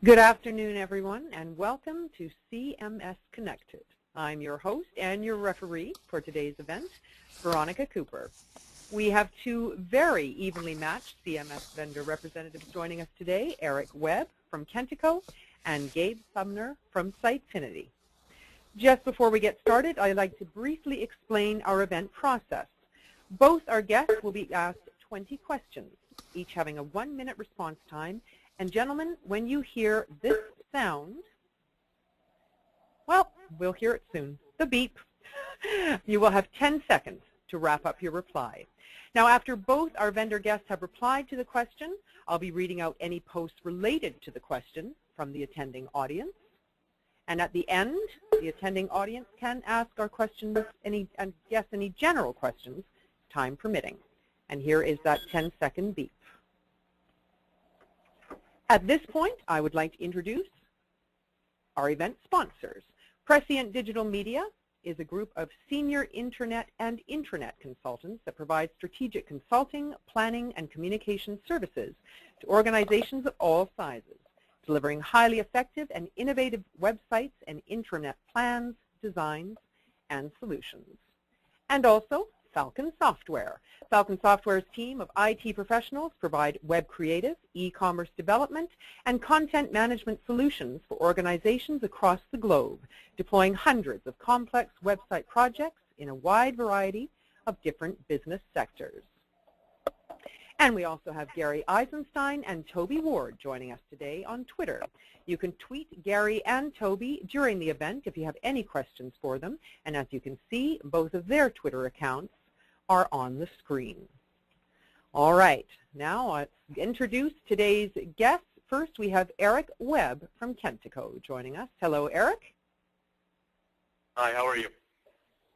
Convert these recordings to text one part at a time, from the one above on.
Good afternoon, everyone, and welcome to CMS Connected. I'm your host and your referee for today's event, Veronica Cooper. We have two very evenly matched CMS vendor representatives joining us today, Eric Webb from Kentico and Gabe Sumner from Sitefinity. Just before we get started, I'd like to briefly explain our event process. Both our guests will be asked 20 questions, each having a 1-minute response time. And gentlemen, when you hear this sound, well, we'll hear it soon, the beep. You will have 10 seconds to wrap up your reply. Now, after both our vendor guests have replied to the question, I'll be reading out any posts related to the question from the attending audience. And at the end, the attending audience can ask our questions and guess any general questions, time permitting. And here is that 10-second beep. At this point, I would like to introduce our event sponsors. Prescient Digital Media is a group of senior internet and intranet consultants that provide strategic consulting, planning, and communication services to organizations of all sizes, delivering highly effective and innovative websites and intranet plans, designs, and solutions. And also Falcon-Software. Falcon-Software's team of IT professionals provide web creative, e-commerce development, and content management solutions for organizations across the globe, deploying hundreds of complex website projects in a wide variety of different business sectors. And we also have Gary Eisenstein and Toby Ward joining us today on Twitter. You can tweet Gary and Toby during the event if you have any questions for them. And as you can see, both of their Twitter accounts are on the screen. All right, now let's introduce today's guests. First, we have Eric Webb from Kentico joining us. Hello, Eric. Hi, how are you?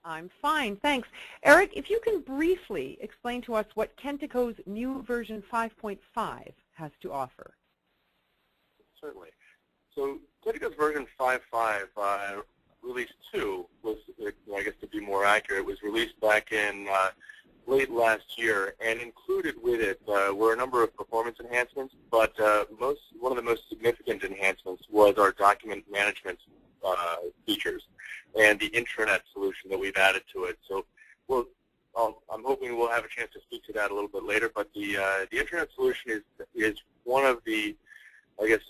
I'm fine, thanks. Eric, if you can briefly explain to us what Kentico's new version 5.5 has to offer. Certainly. So Kentico's version 5.5, release 2, was, I guess to be more accurate, was released back in late last year, and included with it were a number of performance enhancements, but one of the most significant enhancements was our document management features and the intranet solution that we've added to it. So I'm hoping we'll have a chance to speak to that a little bit later, but the intranet solution is one of the, I guess,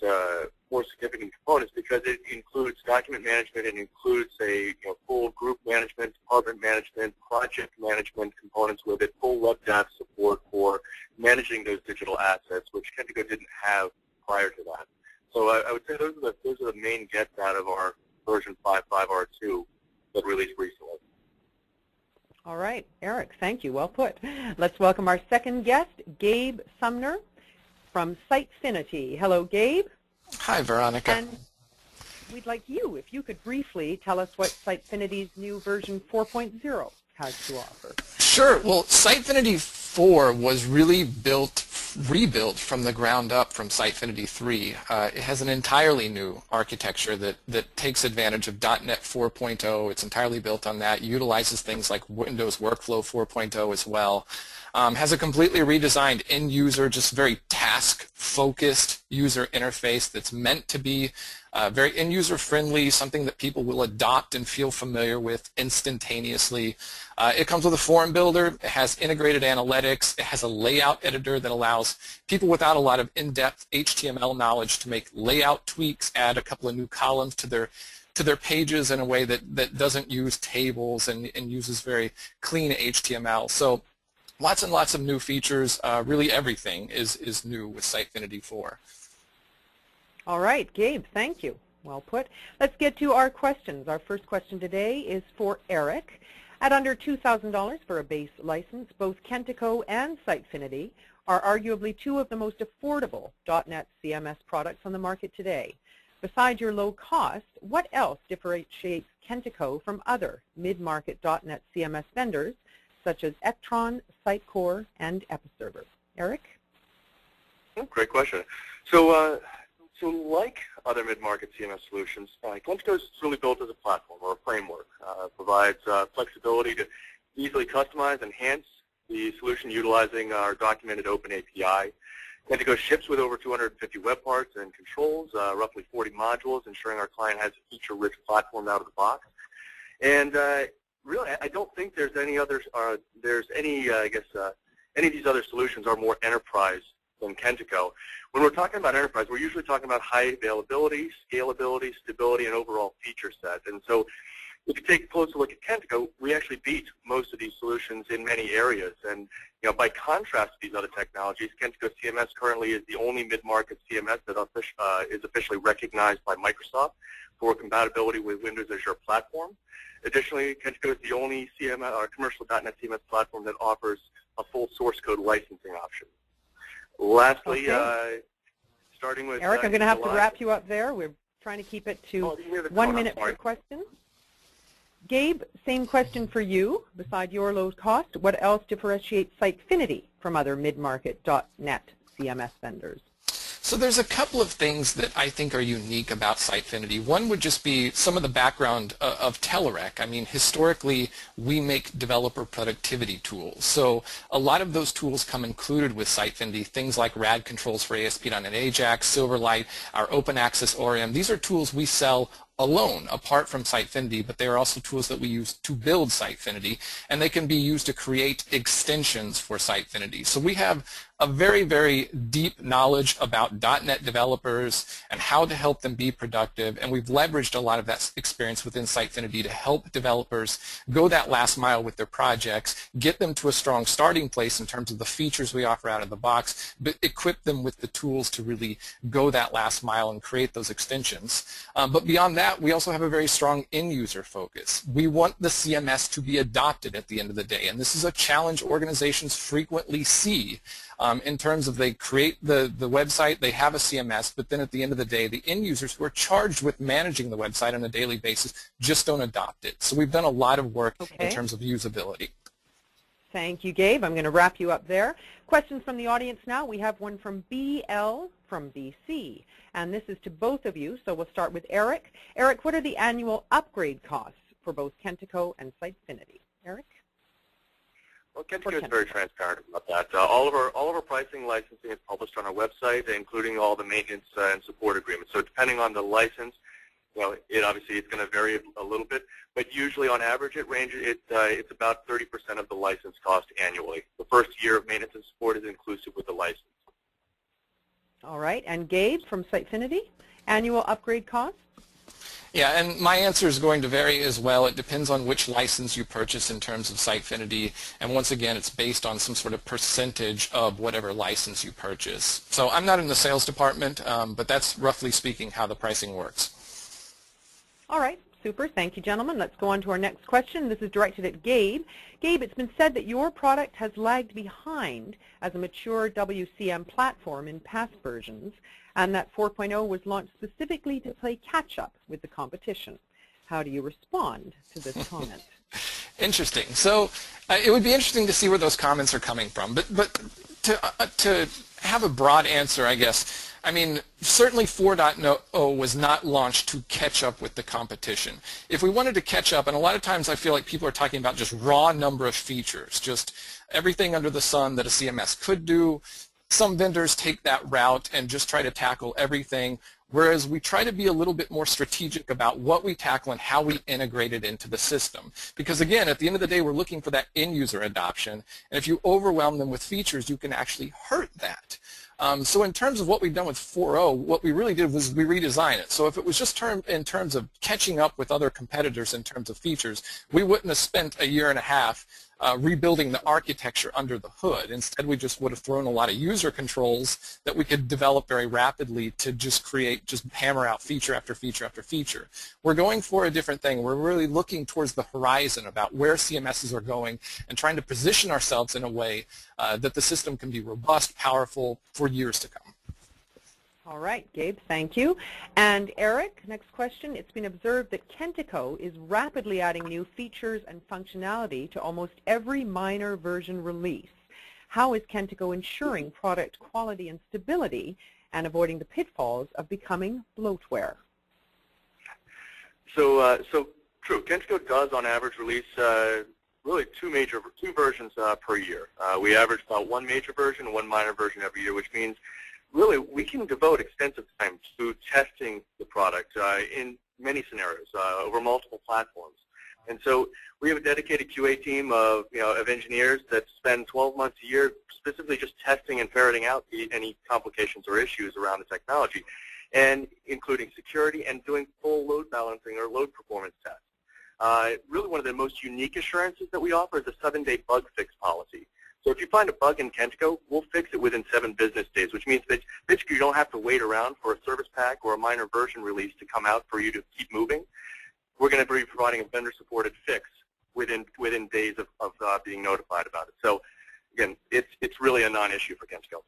more significant components because it includes document management, it includes a full group management, department management, project management components with it, full web dev support for managing those digital assets, which Kentico didn't have prior to that. So I would say those are the main gets out of our version 5.5 R2 that released recently. All right, Eric, thank you. Well put. Let's welcome our second guest, Gabe Sumner from Sitefinity. Hello, Gabe. Hi, Veronica. And we'd like you, if you could briefly tell us what Sitefinity's new version 4.0 has to offer. Sure. Well, Sitefinity 4 was really rebuilt from the ground up from Sitefinity 3. It has an entirely new architecture that takes advantage of .NET 4.0. It's entirely built on that, utilizes things like Windows Workflow 4.0 as well. Has a completely redesigned end-user, just very task-focused user interface that's meant to be very end-user friendly, something that people will adopt and feel familiar with instantaneously. It comes with a form builder. It has integrated analytics. It has a layout editor that allows people without a lot of in-depth HTML knowledge to make layout tweaks, add a couple of new columns to their pages in a way that doesn't use tables and uses very clean HTML. So lots and lots of new features. Really everything is new with Sitefinity 4. All right, Gabe, thank you. Well put. Let's get to our questions. Our first question today is for Eric. At under $2,000 for a base license, both Kentico and Sitefinity are arguably two of the most affordable .NET CMS products on the market today. Besides your low cost, what else differentiates Kentico from other mid-market .NET CMS vendors such as Ectron, Sitecore, and Episerver? Eric? Great question. So like other mid-market CMS solutions, Kentico is really built as a platform or a framework. Provides flexibility to easily customize, enhance the solution utilizing our documented open API. Kentico ships with over 250 web parts and controls, roughly 40 modules, ensuring our client has a feature-rich platform out of the box. And really, I don't think there's any others. Any of these other solutions are more enterprise than Kentico. When we're talking about enterprise, we're usually talking about high availability, scalability, stability, and overall feature set. And so, if you take a closer look at Kentico, we actually beat most of these solutions in many areas. And by contrast to these other technologies, Kentico CMS currently is the only mid-market CMS that is officially recognized by Microsoft for compatibility with Windows Azure platform. Additionally, Kentico is the only CMS or commercial .NET CMS platform that offers a full source code licensing option. Lastly, starting with Eric, I'm going to have to wrap you up there. We're trying to keep it to 1 minute per question. Gabe, same question for you. Beside your low cost, what else differentiates Sitefinity from other mid-market .NET CMS vendors? So there's a couple of things that I think are unique about Sitefinity. One would just be some of the background of Telerik. I mean, historically, we make developer productivity tools. So a lot of those tools come included with Sitefinity, things like RAD controls for ASP.NET Ajax, Silverlight, our open access ORM. These are tools we sell alone, apart from Sitefinity, but they are also tools that we use to build Sitefinity, and they can be used to create extensions for Sitefinity. So we have a very, very deep knowledge about .NET developers and how to help them be productive, and we've leveraged a lot of that experience within Sitefinity to help developers go that last mile with their projects, get them to a strong starting place in terms of the features we offer out of the box, but equip them with the tools to really go that last mile and create those extensions. But beyond that, we also have a very strong end-user focus. We want the CMS to be adopted at the end of the day, and this is a challenge organizations frequently see. In terms of they create the website, they have a CMS, but then at the end of the day, the end users who are charged with managing the website on a daily basis just don't adopt it. So we've done a lot of work in terms of usability. Thank you, Gabe. I'm going to wrap you up there. Questions from the audience now. We have one from BL from BC, and this is to both of you, so we'll start with Eric. Eric, what are the annual upgrade costs for both Kentico and Sitefinity? Eric? Well, Kentico is very transparent about that. All of our pricing licensing is published on our website, including all the maintenance and support agreements. So depending on the license, obviously it's going to vary a little bit, but usually on average it's about 30% of the license cost annually. The first year of maintenance and support is inclusive with the license. All right, and Gabe from Sitefinity, annual upgrade costs? Yeah, and my answer is going to vary as well. It depends on which license you purchase in terms of Sitefinity, and once again, it's based on some sort of percentage of whatever license you purchase. So I'm not in the sales department, but that's roughly speaking how the pricing works. All right, super. Thank you, gentlemen. Let's go on to our next question. This is directed at Gabe. Gabe, it's been said that your product has lagged behind as a mature WCM platform in past versions, and that 4.0 was launched specifically to play catch-up with the competition. How do you respond to this comment? Interesting. So it would be interesting to see where those comments are coming from. But to have a broad answer, I guess, I mean, certainly 4.0 was not launched to catch up with the competition. If we wanted to catch up, and a lot of times I feel like people are talking about just raw number of features, just everything under the sun that a CMS could do. Some vendors take that route and just try to tackle everything, whereas we try to be a little bit more strategic about what we tackle and how we integrate it into the system. Because again, at the end of the day, we're looking for that end-user adoption, and if you overwhelm them with features, you can actually hurt that. So in terms of what we've done with 4.0, what we really did was we redesigned it. So if it was just in terms of catching up with other competitors in terms of features, we wouldn't have spent a year and a half rebuilding the architecture under the hood. Instead, we just would have thrown a lot of user controls that we could develop very rapidly to just hammer out feature after feature after feature. We're going for a different thing. We're really looking towards the horizon about where CMSs are going and trying to position ourselves in a way that the system can be robust, powerful for years to come. All right, Gabe, thank you. And Eric, next question. It's been observed that Kentico is rapidly adding new features and functionality to almost every minor version release. How is Kentico ensuring product quality and stability and avoiding the pitfalls of becoming bloatware? So true. Kentico does, on average, release really two versions per year. We average about one major version and one minor version every year, which means really, we can devote extensive time to testing the product in many scenarios over multiple platforms. And so we have a dedicated QA team of engineers that spend 12 months a year specifically just testing and ferreting out any complications or issues around the technology, and including security and doing full load balancing or load performance tests. Really one of the most unique assurances that we offer is a 7-day bug fix policy. So if you find a bug in Kentico, we'll fix it within 7 business days, which means that basically you don't have to wait around for a service pack or a minor version release to come out for you to keep moving. We're going to be providing a vendor-supported fix within days of being notified about it. So again, it's really a non-issue for Kentico.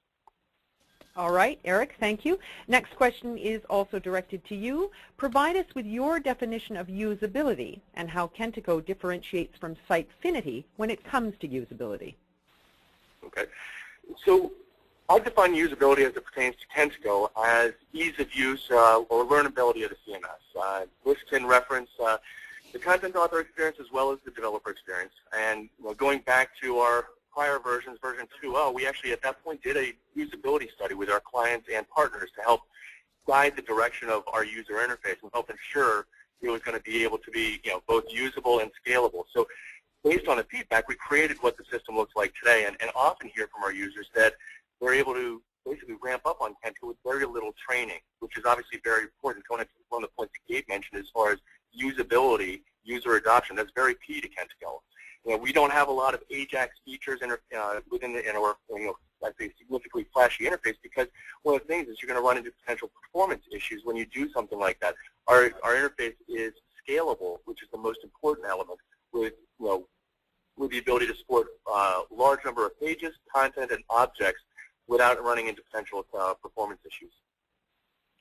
All right, Eric, thank you. Next question is also directed to you. Provide us with your definition of usability and how Kentico differentiates from Sitefinity when it comes to usability. Okay. So I define usability as it pertains to Kentico as ease of use or learnability of the CMS. This can reference the content author experience as well as the developer experience. And going back to our prior versions, version 2.0, we actually at that point did a usability study with our clients and partners to help guide the direction of our user interface and help ensure it was going to be able to be both usable and scalable. So based on the feedback, we created what the system looks like today, and often hear from our users that they're able to basically ramp up on Kentico with very little training, which is obviously very important. One of the points that Gabe mentioned as far as usability, user adoption, that's very key to Kentico. We don't have a lot of AJAX features within our I'd say significantly flashy interface, because one of the things is you're going to run into potential performance issues when you do something like that. Our interface is scalable, which is the most important element, with the ability to support a large number of pages, content, and objects without running into potential performance issues.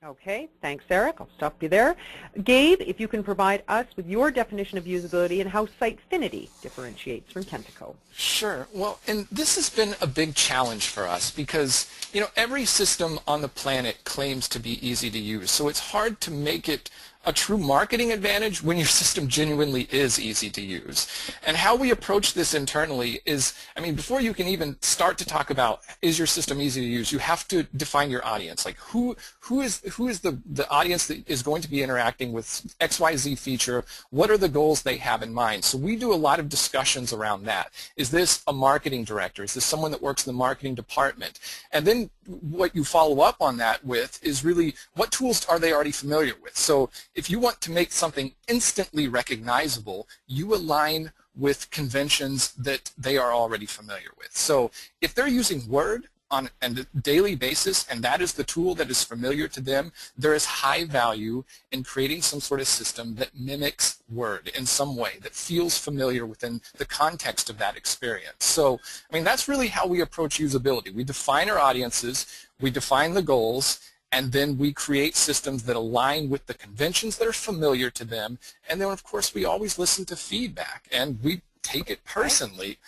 Okay, thanks, Eric. I'll stop you there. Gabe, if you can provide us with your definition of usability and how Sitefinity differentiates from Kentico. Sure. Well, and this has been a big challenge for us because, every system on the planet claims to be easy to use. So it's hard to make it a true marketing advantage when your system genuinely is easy to use. And how we approach this internally is, before you can even start to talk about is your system easy to use, you have to define your audience. Like who is the audience that is going to be interacting with XYZ feature? What are the goals they have in mind? So we do a lot of discussions around that. Is this a marketing director? Is this someone that works in the marketing department? And then what you follow up on that with is really what tools are they already familiar with? So if you want to make something instantly recognizable, you align with conventions that they are already familiar with. So if they're using Word on a daily basis, and that is the tool that is familiar to them, there is high value in creating some sort of system that mimics Word in some way, that feels familiar within the context of that experience. So, that's really how we approach usability. We define our audiences, we define the goals, and then we create systems that align with the conventions that are familiar to them. And then, of course, we always listen to feedback, and we take it personally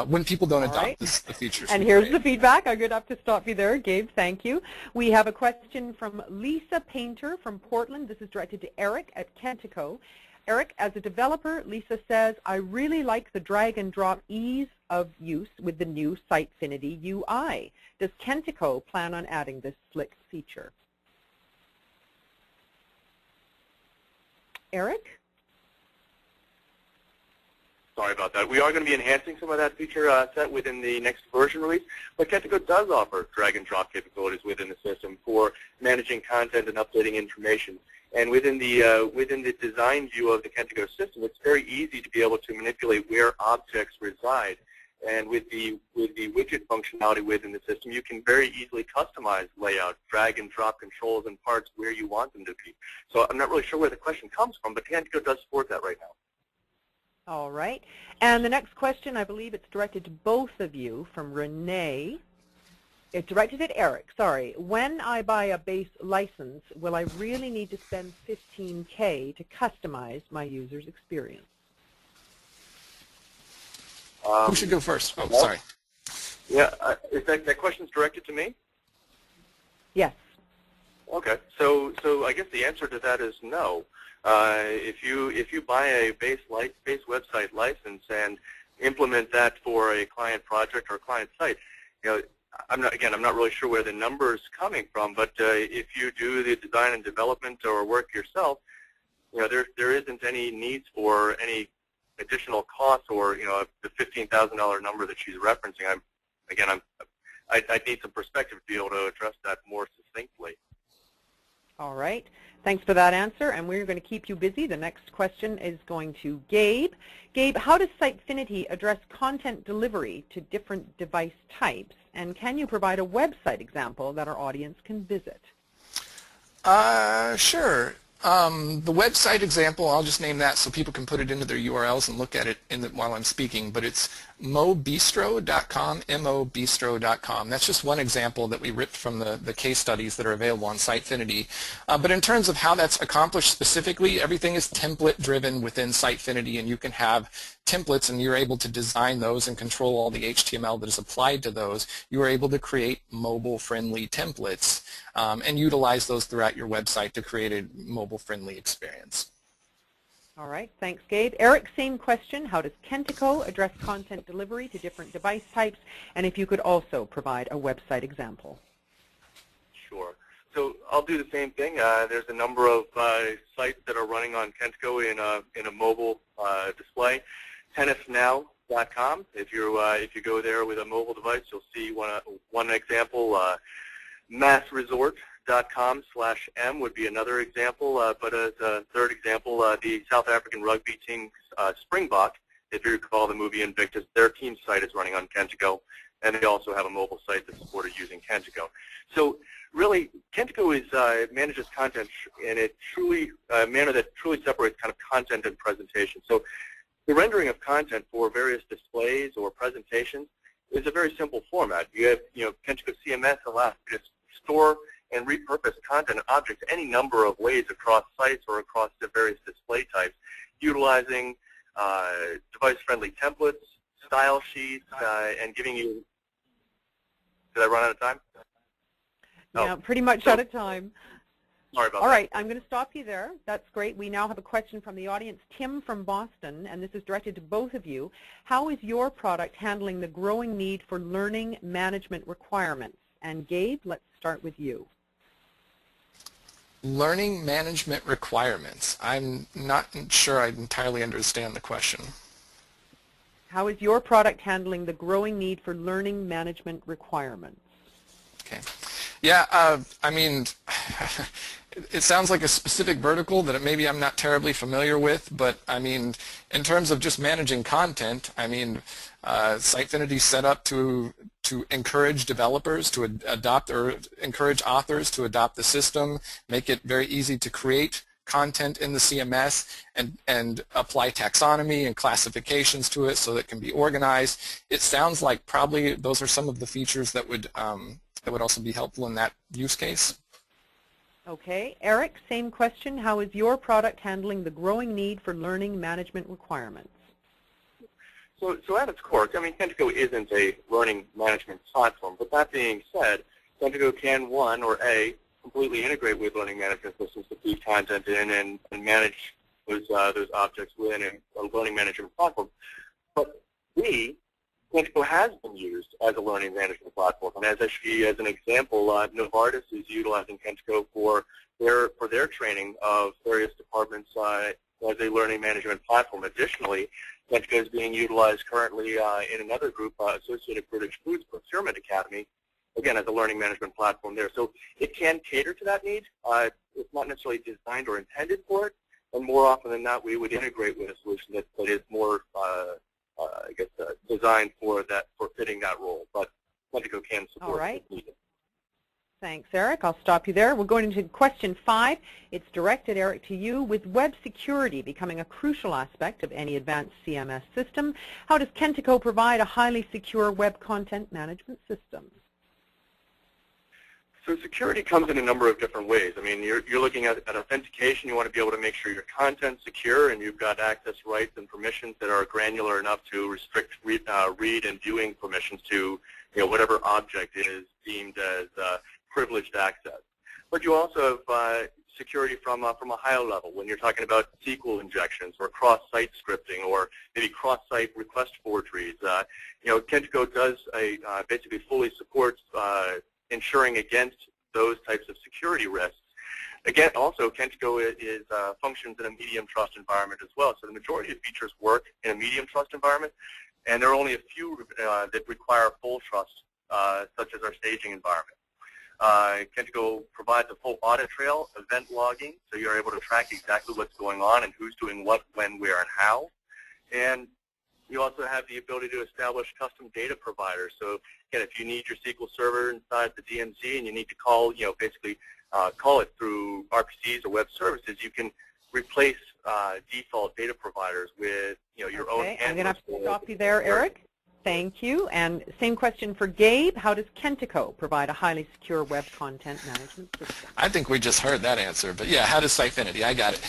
when people don't adopt the features. And here's the feedback. I'm going to have to stop you there, Gabe. Thank you. We have a question from Lisa Painter from Portland. This is directed to Eric at Kentico. Eric, as a developer, Lisa says, I really like the drag and drop ease of use with the new Sitefinity UI. Does Kentico plan on adding this slick feature? Eric? Sorry about that. We are going to be enhancing some of that feature set within the next version release, but Kentico does offer drag and drop capabilities within the system for managing content and updating information. And within the design view of the Kentico system, it's very easy to be able to manipulate where objects reside. And with the widget functionality within the system, you can very easily customize layout, drag and drop controls and parts where you want them to be. So I'm not really sure where the question comes from, but Kentico does support that right now. All right. And the next question, I believe it's directed to both of you, from Renee. It's directed at Eric, sorry. When I buy a base license, will I really need to spend $15K to customize my user's experience? Who should go first? Oh, sorry. Yeah, is that question's directed to me? Yes. Okay, so I guess the answer to that is no. If you buy a base website license and implement that for a client project or a client site, I'm not really sure where the number is coming from, but if you do the design and development or work yourself, there isn't any needs for any additional costs or the $15,000 number that she's referencing. I need some perspective to be able to address that more succinctly. All right. Thanks for that answer, and we're going to keep you busy. The next question is going to Gabe. Gabe, how does Sitefinity address content delivery to different device types, and can you provide a website example that our audience can visit? Sure. The website example, I'll just name that so people can put it into their URLs and look at it while I'm speaking, but it's mobistro.com, mobistro.com. That's just one example that we ripped from the case studies that are available on Sitefinity. But in terms of how that's accomplished specifically, everything is template-driven within Sitefinity, and you can have templates, and you're able to design those and control all the HTML that is applied to those. You are able to create mobile-friendly templates and utilize those throughout your website to create a mobile-friendly experience. All right, thanks, Gabe. Eric, same question. How does Kentico address content delivery to different device types? And if you could also provide a website example. Sure. So I'll do the same thing. There's a number of sites that are running on Kentico in a mobile display. Tennisnow.com. If you go there with a mobile device, you'll see one example. Massresort.com/M would be another example, but as a third example, the South African rugby team Springbok, if you recall the movie Invictus, their team site is running on Kentico, and they also have a mobile site that's supported using Kentico. So really, Kentico manages content in a manner that truly separates kind of content and presentation. So the rendering of content for various displays or presentations is a very simple format. You have, Kentico CMS allows you to store and repurpose content and objects any number of ways across sites or across the various display types, utilizing device-friendly templates, style sheets, and giving you. Did I run out of time? Yeah, pretty much out of time. Sorry about that. All right, I'm going to stop you there. That's great. We now have a question from the audience. Tim from Boston, and this is directed to both of you. How is your product handling the growing need for learning management requirements? And Gabe, let's start with you. Learning management requirements. I'm not sure I entirely understand the question. How is your product handling the growing need for learning management requirements? Okay. Yeah, I mean, it sounds like a specific vertical that maybe I'm not terribly familiar with, but I mean, in terms of just managing content, I mean, Sitefinity is set up to encourage developers to adopt, or encourage authors to adopt the system, make it very easy to create content in the CMS, and apply taxonomy and classifications to it so that it can be organized. It sounds like probably those are some of the features that would also be helpful in that use case. Okay. Eric, same question. How is your product handling the growing need for learning management requirements? So at its core, I mean, Kentico isn't a learning management platform, but that being said, Kentico can, A, completely integrate with learning management systems to feed content in and manage those objects within a learning management platform. But B, Kentico has been used as a learning management platform, and as an example, Novartis is utilizing Kentico for their training of various departments as a learning management platform. Additionally, Kentico is being utilized currently in another group, Associated British Foods Procurement Academy, again as a learning management platform there. So it can cater to that need. It's not necessarily designed or intended for it, and more often than not, we would integrate with a solution that is more designed for fitting that role, but Kentico can support. All right. If needed. Thanks, Eric. I'll stop you there. We're going into question 5. It's directed, Eric, to you. With web security becoming a crucial aspect of any advanced CMS system, how does Kentico provide a highly secure web content management system? So security comes in a number of different ways. I mean, you're looking at authentication. You want to be able to make sure your content's secure and you've got access rights and permissions that are granular enough to restrict read and viewing permissions to whatever object is deemed as privileged access. But you also have security from a higher level when you're talking about SQL injections or cross-site scripting or maybe cross-site request forgeries. Kentico does basically fully supports ensuring against those types of security risks. Again, also, Kentico functions in a medium trust environment as well. So the majority of features work in a medium trust environment, and there are only a few that require full trust, such as our staging environment. Kentico provides a full audit trail, event logging, so you're able to track exactly what's going on and who's doing what, when, where, and how. And you also have the ability to establish custom data providers. So again, if you need your SQL server inside the DMZ and you need to call, basically call it through RPCs or web services, you can replace default data providers with, your own. Okay, I'm going to have to stop you there, Eric. Thank you. And same question for Gabe. How does Kentico provide a highly secure web content management system? I think we just heard that answer, but yeah, how does Sitefinity? I got it.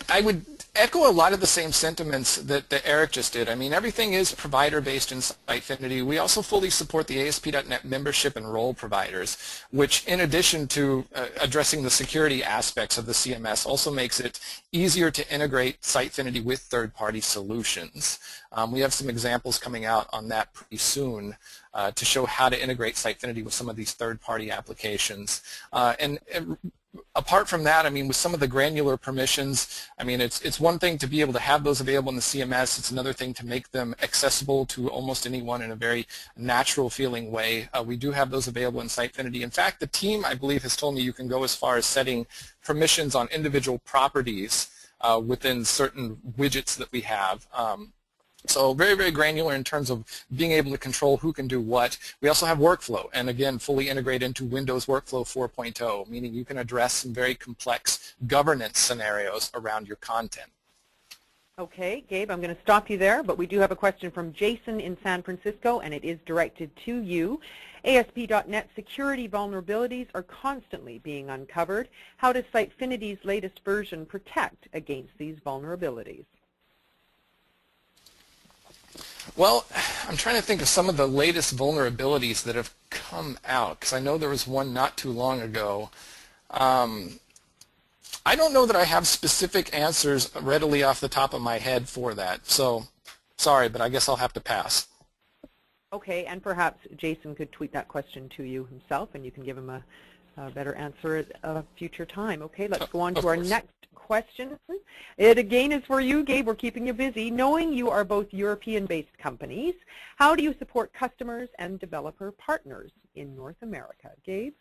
I would echo a lot of the same sentiments that Eric just did. I mean, everything is provider-based in Sitefinity. We also fully support the ASP.NET membership and role providers, which in addition to addressing the security aspects of the CMS also makes it easier to integrate Sitefinity with third-party solutions. We have some examples coming out on that pretty soon to show how to integrate Sitefinity with some of these third-party applications. And apart from that, I mean, with some of the granular permissions, I mean, it's one thing to be able to have those available in the CMS. It's another thing to make them accessible to almost anyone in a very natural-feeling way. We do have those available in Sitefinity. In fact, the team, I believe, has told me you can go as far as setting permissions on individual properties within certain widgets that we have. So very, very granular in terms of being able to control who can do what. We also have workflow, and again, fully integrate into Windows Workflow 4.0, meaning you can address some very complex governance scenarios around your content. Okay, Gabe, I'm going to stop you there, but we do have a question from Jason in San Francisco, and it is directed to you. ASP.NET security vulnerabilities are constantly being uncovered. How does Sitefinity's latest version protect against these vulnerabilities? Well, I'm trying to think of some of the latest vulnerabilities that have come out, because I know there was one not too long ago. I don't know that I have specific answers readily off the top of my head for that, so sorry, but I guess I'll have to pass. Okay, and perhaps Jason could tweet that question to you himself, and you can give him a better answer at a future time. Okay, let's go on to our next question. It again is for you, Gabe. We're keeping you busy. Knowing you are both European-based companies, how do you support customers and developer partners in North America? Gabe?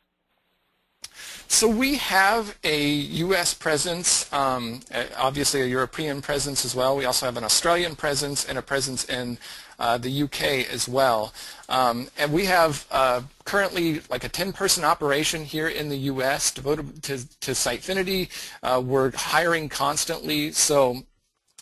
So we have a U.S. presence, obviously a European presence as well. We also have an Australian presence and a presence in the U.K. as well. And we have currently like a 10-person operation here in the U.S. devoted to Sitefinity. We're hiring constantly. So,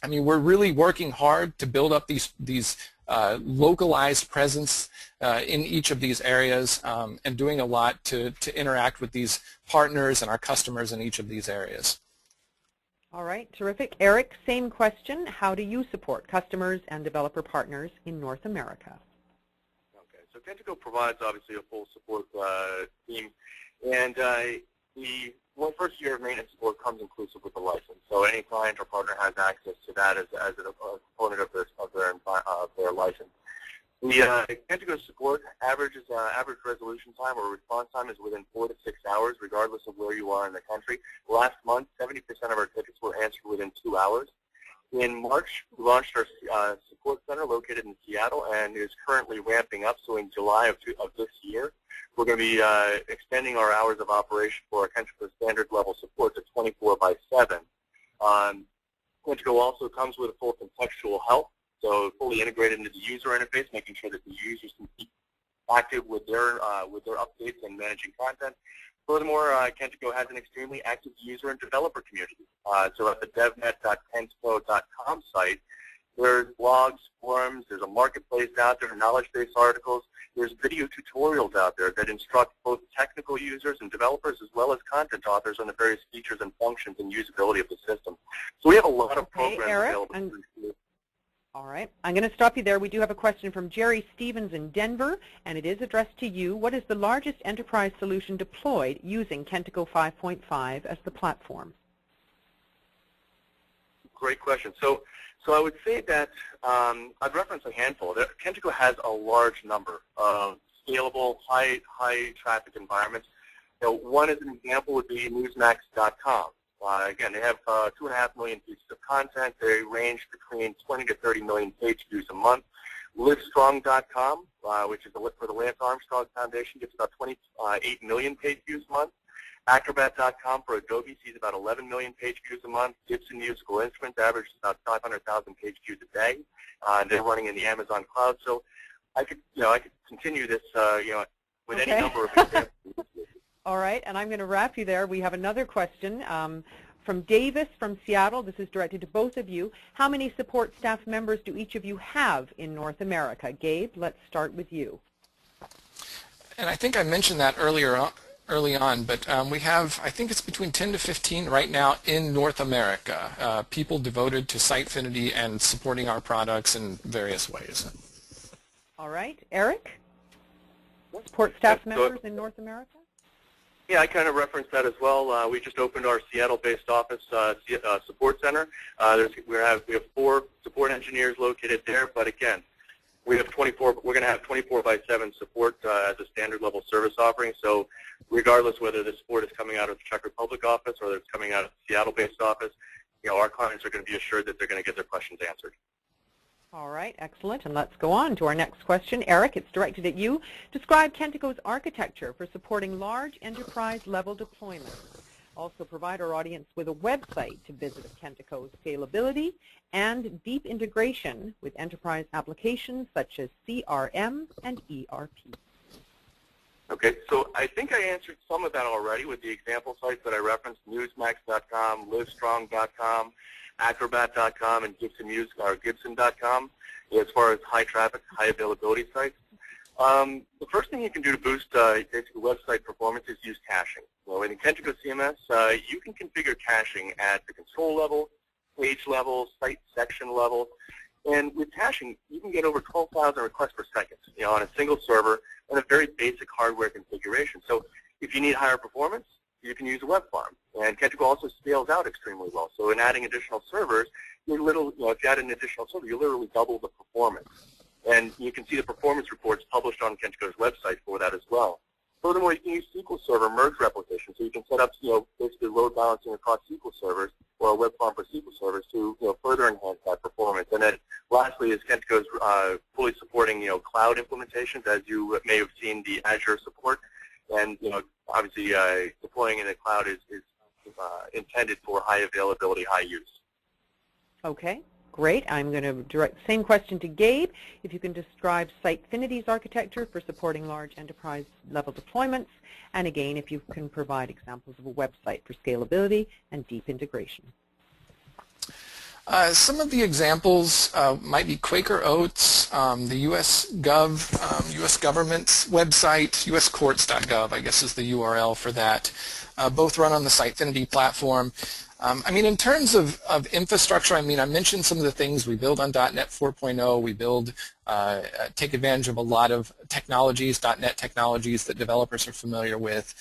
I mean, we're really working hard to build up these localized presence in each of these areas and doing a lot to interact with these partners and our customers in each of these areas. All right, terrific. Eric, same question. How do you support customers and developer partners in North America? Okay, so Kentico provides obviously a full support team, and the first year of maintenance support comes inclusive with the license. So any client or partner has access to that as a component of their license. The Kentico support average resolution time or response time is within 4 to 6 hours, regardless of where you are in the country. Last month, 70% of our tickets were answered within 2 hours. In March, we launched our support center located in Seattle, and is currently ramping up. So in July of this year, we're going to be extending our hours of operation for our Kentico standard level support to 24/7. Kentico also comes with a full contextual help. So fully integrated into the user interface, making sure that the users can keep active with their updates and managing content. Furthermore, Kentico has an extremely active user and developer community. So at the devnet.kentico.com site, there's blogs, forums, there's a marketplace out there, knowledge base articles, there's video tutorials out there that instruct both technical users and developers as well as content authors on the various features and functions and usability of the system. So we have a lot of programs available. All right. I'm going to stop you there. We do have a question from Jerry Stevens in Denver, and it is addressed to you. What is the largest enterprise solution deployed using Kentico 5.5 as the platform? Great question. So I would say that I've referenced a handful. Kentico has a large number of scalable, high traffic environments. One as an example would be Newsmax.com. Again, they have 2.5 million pieces of content. They range between 20 to 30 million page views a month. Livestrong.com, which is for the Lance Armstrong Foundation, gets about 28 million page views a month. Acrobat.com for Adobe sees about 11 million page views a month. Gibson Musical Instruments averages about 500,000 page views a day. They're running in the Amazon cloud. So I could continue this, with any number of examples. All right, and I'm going to wrap you there. We have another question from Davis from Seattle. This is directed to both of you. How many support staff members do each of you have in North America? Gabe, let's start with you. And I think I mentioned that early on, but we have, I think it's between 10 to 15 right now in North America, people devoted to Sitefinity and supporting our products in various ways. All right, Eric, support staff members in North America? Yeah, I kind of referenced that as well. We just opened our Seattle-based office support center. We have 4 support engineers located there, but again, we have 24. We're going to have 24/7 support as a standard level service offering. So, regardless whether the support is coming out of the Czech Republic office or it's coming out of the Seattle-based office, our clients are going to be assured that they're going to get their questions answered. All right, excellent. And let's go on to our next question. Eric, it's directed at you. Describe Kentico's architecture for supporting large enterprise-level deployments. Also provide our audience with a website to visit Kentico's scalability and deep integration with enterprise applications such as CRM and ERP. Okay, so I think I answered some of that already with the example sites that I referenced, Newsmax.com, Livestrong.com, Acrobat.com, and Gibson.com, as far as high traffic, high availability sites. The first thing you can do to boost basically website performance is use caching. Well, in Kentico CMS, you can configure caching at the control level, page level, site section level, and with caching, you can get over 12,000 requests per second, on a single server and a very basic hardware configuration. So if you need higher performance, you can use a web farm. And Kentico also scales out extremely well. So in adding additional servers, if you add an additional server, you literally double the performance. And you can see the performance reports published on Kentico's website for that as well. Furthermore, you can use SQL Server merge replication. So you can set up, basically load balancing across SQL servers or a web farm for SQL servers to, further enhance that performance. And then lastly is Kentico's fully supporting, cloud implementations, as you may have seen the Azure support. And, obviously deploying in the cloud is intended for high availability, high use. Okay, great. I'm going to direct the same question to Gabe. If you can describe Sitefinity's architecture for supporting large enterprise-level deployments, and again, if you can provide examples of a website for scalability and deep integration. Some of the examples might be Quaker Oats, the U.S. U.S. government's website, uscourts.gov, I guess is the URL for that. Both run on the Sitefinity platform. In terms of infrastructure, I mentioned some of the things we build on .NET 4.0. We take advantage of a lot of technologies, .NET technologies that developers are familiar with.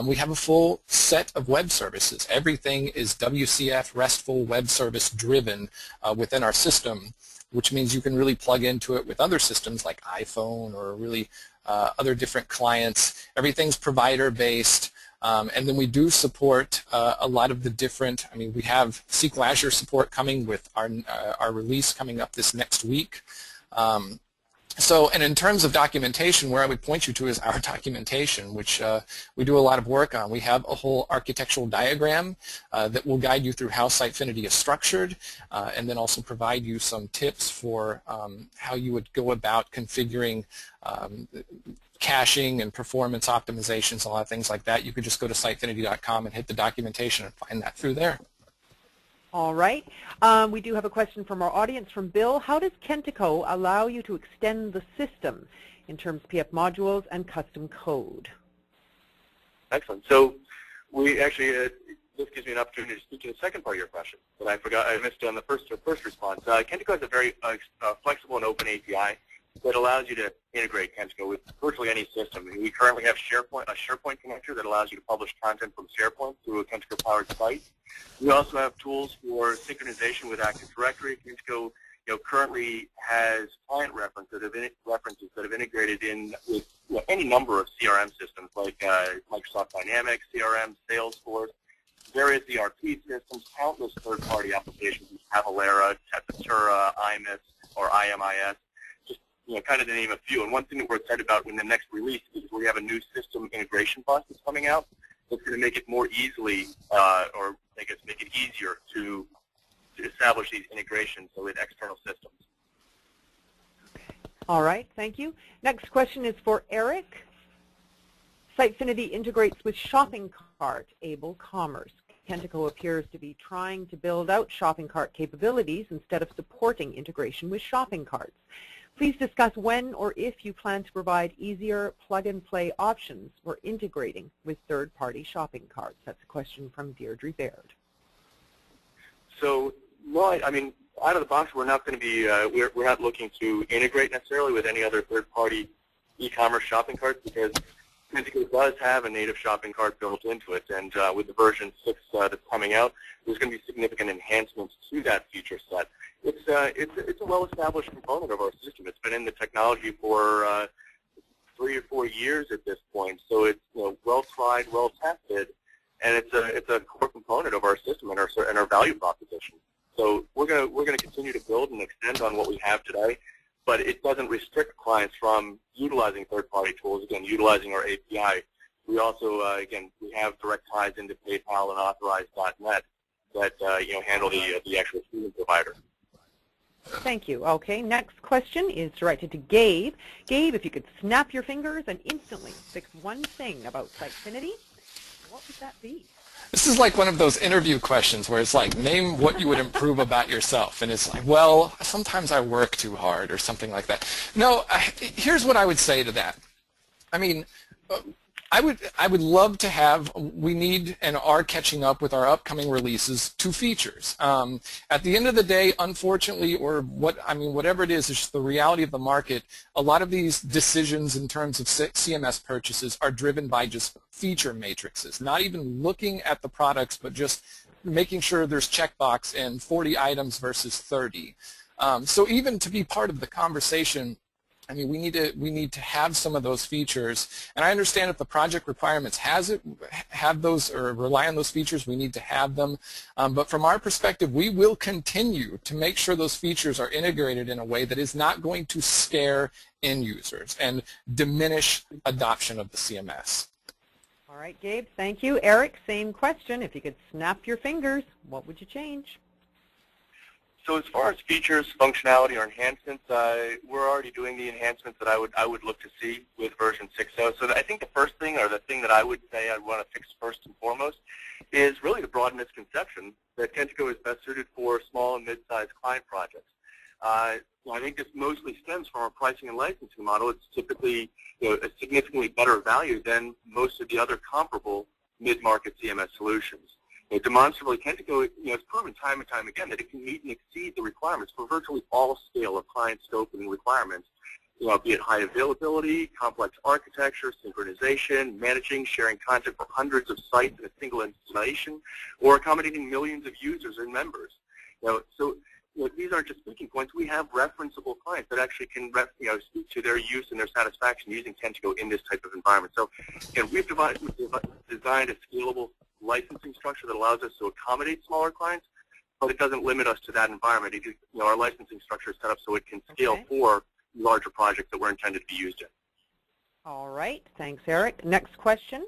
We have a full set of web services. Everything is WCF, RESTful web service driven within our system, which means you can really plug into it with other systems like iPhone or really other different clients. Everything's provider based. And then we do support a lot of the different, we have SQL Azure support coming with our release coming up this next week. And in terms of documentation, where I would point you to is our documentation, which we do a lot of work on. We have a whole architectural diagram that will guide you through how Sitefinity is structured, and then also provide you some tips for how you would go about configuring caching and performance optimizations, a lot of things like that. You could just go to sitefinity.com and hit the documentation and find that through there. All right. We do have a question from our audience from Bill. How does Kentico allow you to extend the system in terms of PF modules and custom code? Excellent. So we actually, this gives me an opportunity to speak to the second part of your question that I missed on the first response. Kentico has a very flexible and open API that allows you to integrate Kentico with virtually any system. And we currently have a SharePoint connector that allows you to publish content from SharePoint through a Kentico-powered site. We also have tools for synchronization with Active Directory. Kentico, currently has client references that have integrated in with any number of CRM systems like Microsoft Dynamics, CRM, Salesforce, various ERP systems, countless third-party applications like Avalara, Tepatura, IMIS, or IMIS, just kind of to name a few. And one thing that we're excited about in the next release is we have a new system integration bus that's coming out that's going to make it more easily, or I guess make it easier to establish these integrations with external systems. All right, thank you. Next question is for Eric. Sitefinity integrates with shopping cart-able commerce. Kentico appears to be trying to build out shopping cart capabilities instead of supporting integration with shopping carts. Please discuss when or if you plan to provide easier plug-and-play options for integrating with third-party shopping carts. That's a question from Deirdre Baird. So, well, I mean, out of the box, we're not going to be, we're not looking to integrate necessarily with any other third-party e-commerce shopping carts because Kentico does have a native shopping cart built into it, and with the version 6 that's coming out, there's going to be significant enhancements to that feature set. It's a well-established component of our system. It's been in the technology for 3 or 4 years at this point, so it's well-tried, well-tested, and it's a core component of our system and our value proposition. So we're going to continue to build and extend on what we have today, but it doesn't restrict clients from utilizing third-party tools, again, utilizing our API. We also, again, we have direct ties into PayPal and Authorize.net that, handle the actual payment provider. Thank you. Okay, next question is directed to Gabe. Gabe, if you could snap your fingers and instantly fix one thing about Sitefinity, what would that be? This is like one of those interview questions where it's like, name what you would improve about yourself. And it's like, well, sometimes I work too hard or something like that. No, here's what I would say to that. I mean, I would love to have, we need and are catching up with our upcoming releases to features. At the end of the day, unfortunately, or whatever it is, it's just the reality of the market. A lot of these decisions in terms of CMS purchases are driven by just feature matrices, not even looking at the products, but just making sure there's checkbox in 40 items versus 30. So even to be part of the conversation, I mean, we need to have some of those features, and I understand if the project requirements have those or rely on those features, we need to have them. But from our perspective, we will continue to make sure those features are integrated in a way that is not going to scare end users and diminish adoption of the CMS. All right, Gabe, thank you. Eric, same question. If you could snap your fingers, what would you change? So as far as features, functionality, or enhancements, we're already doing the enhancements that I would look to see with version 6.0. So I think the first thing, or the thing that I would say I'd want to fix first and foremost, is really the broad misconception that Kentico is best suited for small and mid-sized client projects. I think this mostly stems from our pricing and licensing model. It's typically a significantly better value than most of the other comparable mid-market CMS solutions. Demonstrably, Kentico has proven time and time again that it can meet and exceed the requirements for virtually all scale of client scope and requirements, be it high availability, complex architecture, synchronization, managing, sharing content for hundreds of sites in a single installation, or accommodating millions of users and members. So these aren't just speaking points. We have referenceable clients that actually can speak to their use and their satisfaction using Kentico in this type of environment. So we've designed a scalable licensing structure that allows us to accommodate smaller clients, but it doesn't limit us to that environment. Our licensing structure is set up so it can scale for larger projects that we're intended to be used in. All right. Thanks, Eric. Next question.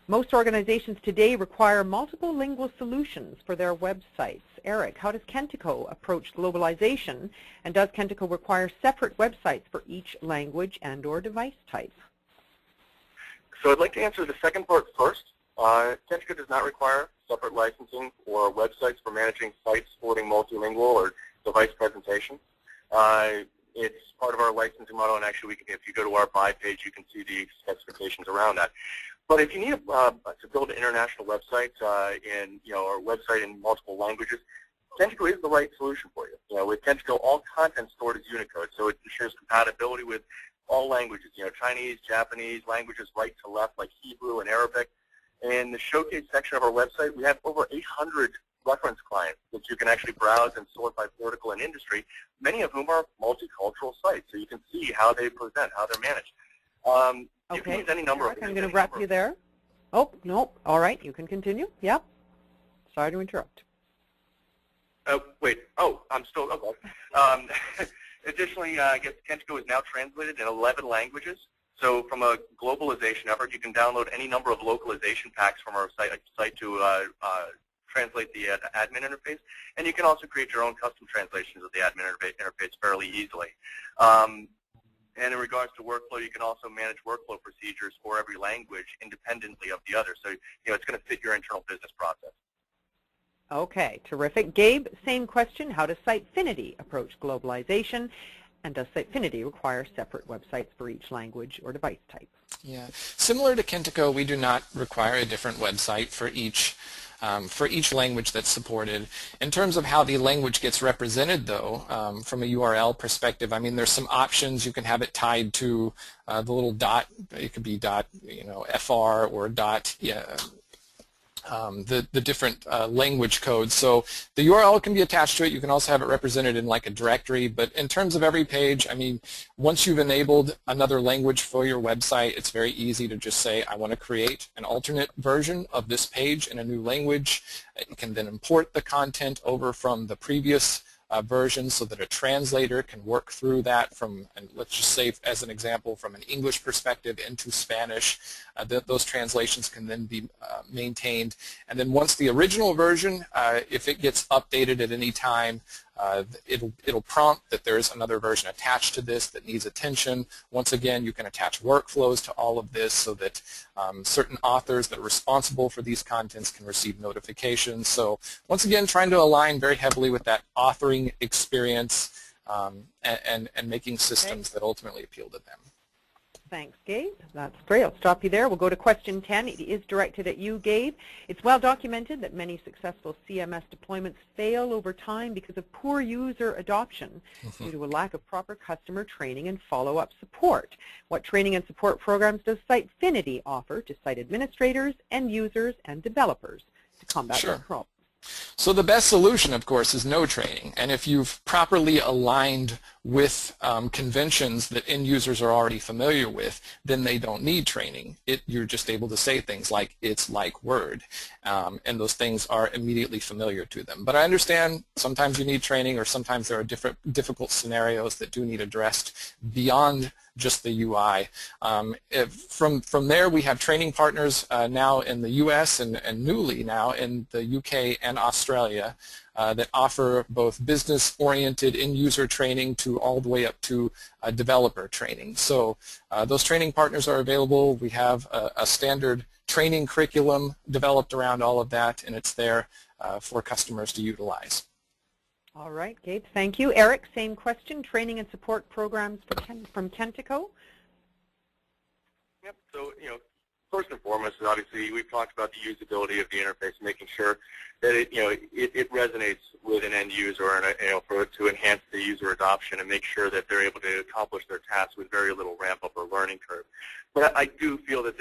Most organizations today require multiple lingual solutions for their websites. Eric, how does Kentico approach globalization, and does Kentico require separate websites for each language and or device type? So I'd like to answer the second part first. Kentico does not require separate licensing or websites for managing sites supporting multilingual or device presentation. It's part of our licensing model, and actually, if you go to our buy page, you can see the specifications around that. But if you need to build an international website or a website in multiple languages, Kentico is the right solution for you. With Kentico, all content stored as Unicode, so it ensures compatibility with all languages. Chinese, Japanese, languages right to left like Hebrew and Arabic. In the showcase section of our website, we have over 800 reference clients that you can actually browse and sort by vertical and industry, many of whom are multicultural sites, so you can see how they present, how they're managed. You can use any number Eric, I'm going to wrap you there. Oh, no. All right. You can continue. Yep. Sorry to interrupt. Wait. Oh, I'm still. Okay. Additionally, I guess Kentico is now translated in 11 languages. So from a globalization effort, you can download any number of localization packs from our site to translate the admin interface. And you can also create your own custom translations of the admin interface fairly easily. And in regards to workflow, you can also manage workflow procedures for every language independently of the other. So it's going to fit your internal business process. Okay, terrific. Gabe, same question. How does Sitefinity approach globalization? And does Sitefinity require separate websites for each language or device type? Yeah, similar to Kentico, we do not require a different website for each language that's supported. In terms of how the language gets represented, though, from a URL perspective, I mean, there's some options. You can have it tied to the little dot. It could be dot, FR or dot. The different language codes. So the URL can be attached to it. You can also have it represented in like a directory. But in terms of every page, I mean, once you've enabled another language for your website, it's very easy to just say, I want to create an alternate version of this page in a new language. You can then import the content over from the previous version so that a translator can work through that from, and let's just say as an example, from an English perspective into Spanish. Those translations can then be maintained. And then once the original version, if it gets updated at any time, it'll prompt that there's another version attached to this that needs attention. Once again, you can attach workflows to all of this so that certain authors that are responsible for these contents can receive notifications. So once again, trying to align very heavily with that authoring experience and making systems that ultimately appeal to them. Thanks, Gabe. That's great. I'll stop you there. We'll go to question 10. It is directed at you, Gabe. It's well documented that many successful CMS deployments fail over time because of poor user adoption due to a lack of proper customer training and follow-up support. What training and support programs does Sitefinity offer to site administrators, end users, and developers to combat that problem? So the best solution, of course, is no training. And if you've properly aligned with conventions that end users are already familiar with, then they don't need training. You're just able to say things like, it's like Word, and those things are immediately familiar to them. But I understand sometimes you need training, or sometimes there are difficult scenarios that do need addressed beyond just the UI. From there, we have training partners now in the US and newly now in the UK and Australia that offer both business-oriented end-user training to all the way up to developer training. So those training partners are available. We have a standard training curriculum developed around all of that, and it's there for customers to utilize. All right, Gabe, thank you. Eric, same question, training and support programs from Kentico? Yep, so, first and foremost is obviously we've talked about the usability of the interface, making sure that it resonates with an end user and to enhance the user adoption and make sure that they're able to accomplish their tasks with very little ramp up or learning curve. But I do feel that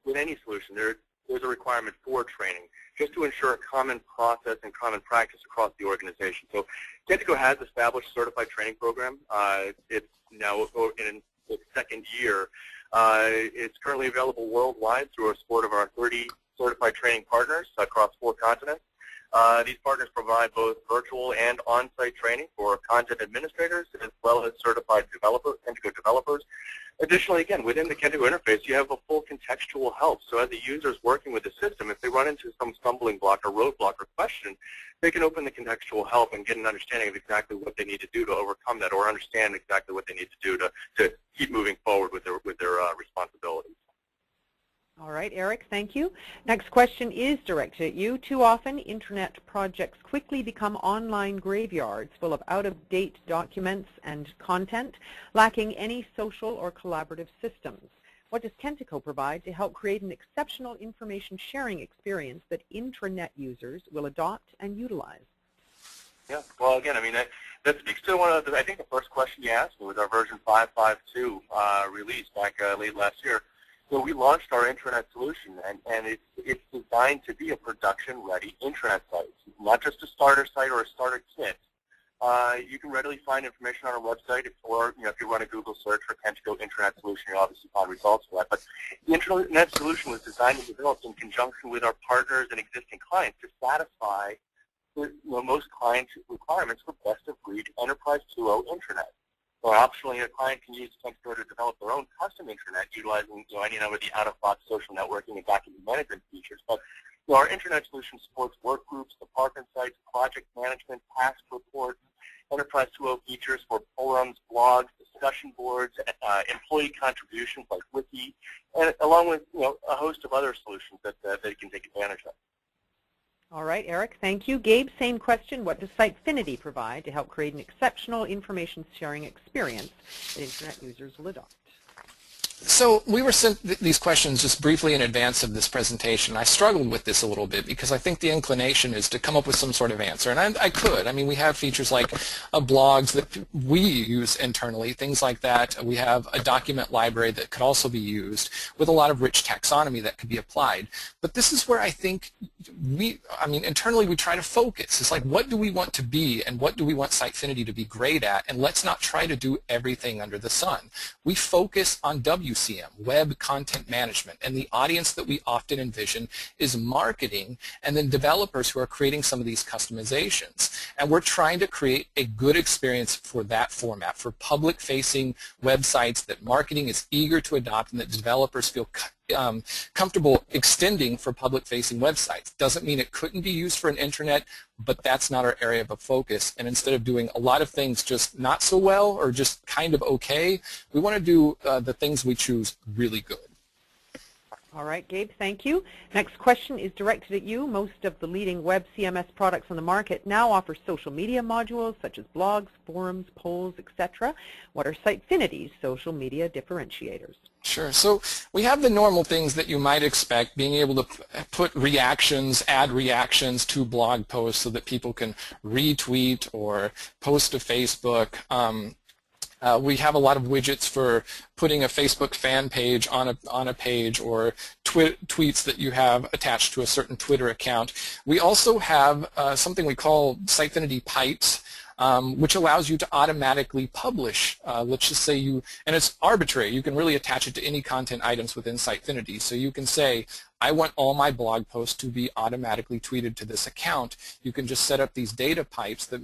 with any solution there's a requirement for training just to ensure a common process and common practice across the organization. So Kentico has established a certified training program. It's now in its second year. It's currently available worldwide through a support of our 30 certified training partners across 4 continents. These partners provide both virtual and on-site training for content administrators as well as certified Kentico developers. Additionally, again, within the Kentico interface, you have a full contextual help. So as the user is working with the system, if they run into some stumbling block or roadblock or question, they can open the contextual help and get an understanding of exactly what they need to do to overcome that, or understand exactly what they need to do to keep moving forward with their responsibilities. All right, Eric, thank you. Next question is directed at you. Too often, Internet projects quickly become online graveyards full of out-of-date documents and content, lacking any social or collaborative systems. What does Kentico provide to help create an exceptional information sharing experience that intranet users will adopt and utilize? Yeah, well, again, I mean, that speaks to one of the, I think the first question you asked me was our version 5.5.2 release back late last year. So we launched our intranet solution, and it's designed to be a production-ready intranet site, not just a starter site or a starter kit. You can readily find information on our website, or if you run a Google search for Kentico Intranet Solution, you'll obviously find results for that. But the Intranet Solution was designed and developed in conjunction with our partners and existing clients to satisfy most client requirements for best-of-breed Enterprise 2.0 Intranet. Or optionally, a client can use Kentico to develop their own custom intranet utilizing any number of the out-of-box social networking and document management features. But our intranet solution supports work groups, department sites, project management, task reports, Enterprise 2.0 features for forums, blogs, discussion boards, employee contributions like Wiki, and along with a host of other solutions that you can take advantage of. All right, Eric, thank you. Gabe, same question. What does Sitefinity provide to help create an exceptional information sharing experience that Internet users will adopt? So we were sent these questions just briefly in advance of this presentation. I struggled with this a little bit because I think the inclination is to come up with some sort of answer. And I could. I mean, we have features like blogs that we use internally, things like that. We have a document library that could also be used with a lot of rich taxonomy that could be applied. But this is where I think internally we try to focus. It's like, what do we want to be and what do we want Sitefinity to be great at? And let's not try to do everything under the sun. We focus on WCM, Web Content Management, and the audience that we often envision is marketing and then developers who are creating some of these customizations. And we're trying to create a good experience for that format, for public-facing websites that marketing is eager to adopt and that developers feel comfortable extending for public-facing websites. Doesn't mean it couldn't be used for an intranet, but that's not our area of focus. And instead of doing a lot of things just not so well or just kind of okay, we want to do the things we choose really good. All right, Gabe, thank you. Next question is directed at you. Most of the leading web CMS products on the market now offer social media modules such as blogs, forums, polls, etc. What are Sitefinity's social media differentiators? Sure. So we have the normal things that you might expect, being able to put reactions, add reactions to blog posts so that people can retweet or post to Facebook. We have a lot of widgets for putting a Facebook fan page on a page or tweets that you have attached to a certain Twitter account. We also have something we call Sitefinity Pipes, which allows you to automatically publish. Let's just say and it's arbitrary. You can really attach it to any content items within Sitefinity. So you can say, I want all my blog posts to be automatically tweeted to this account. You can just set up these data pipes that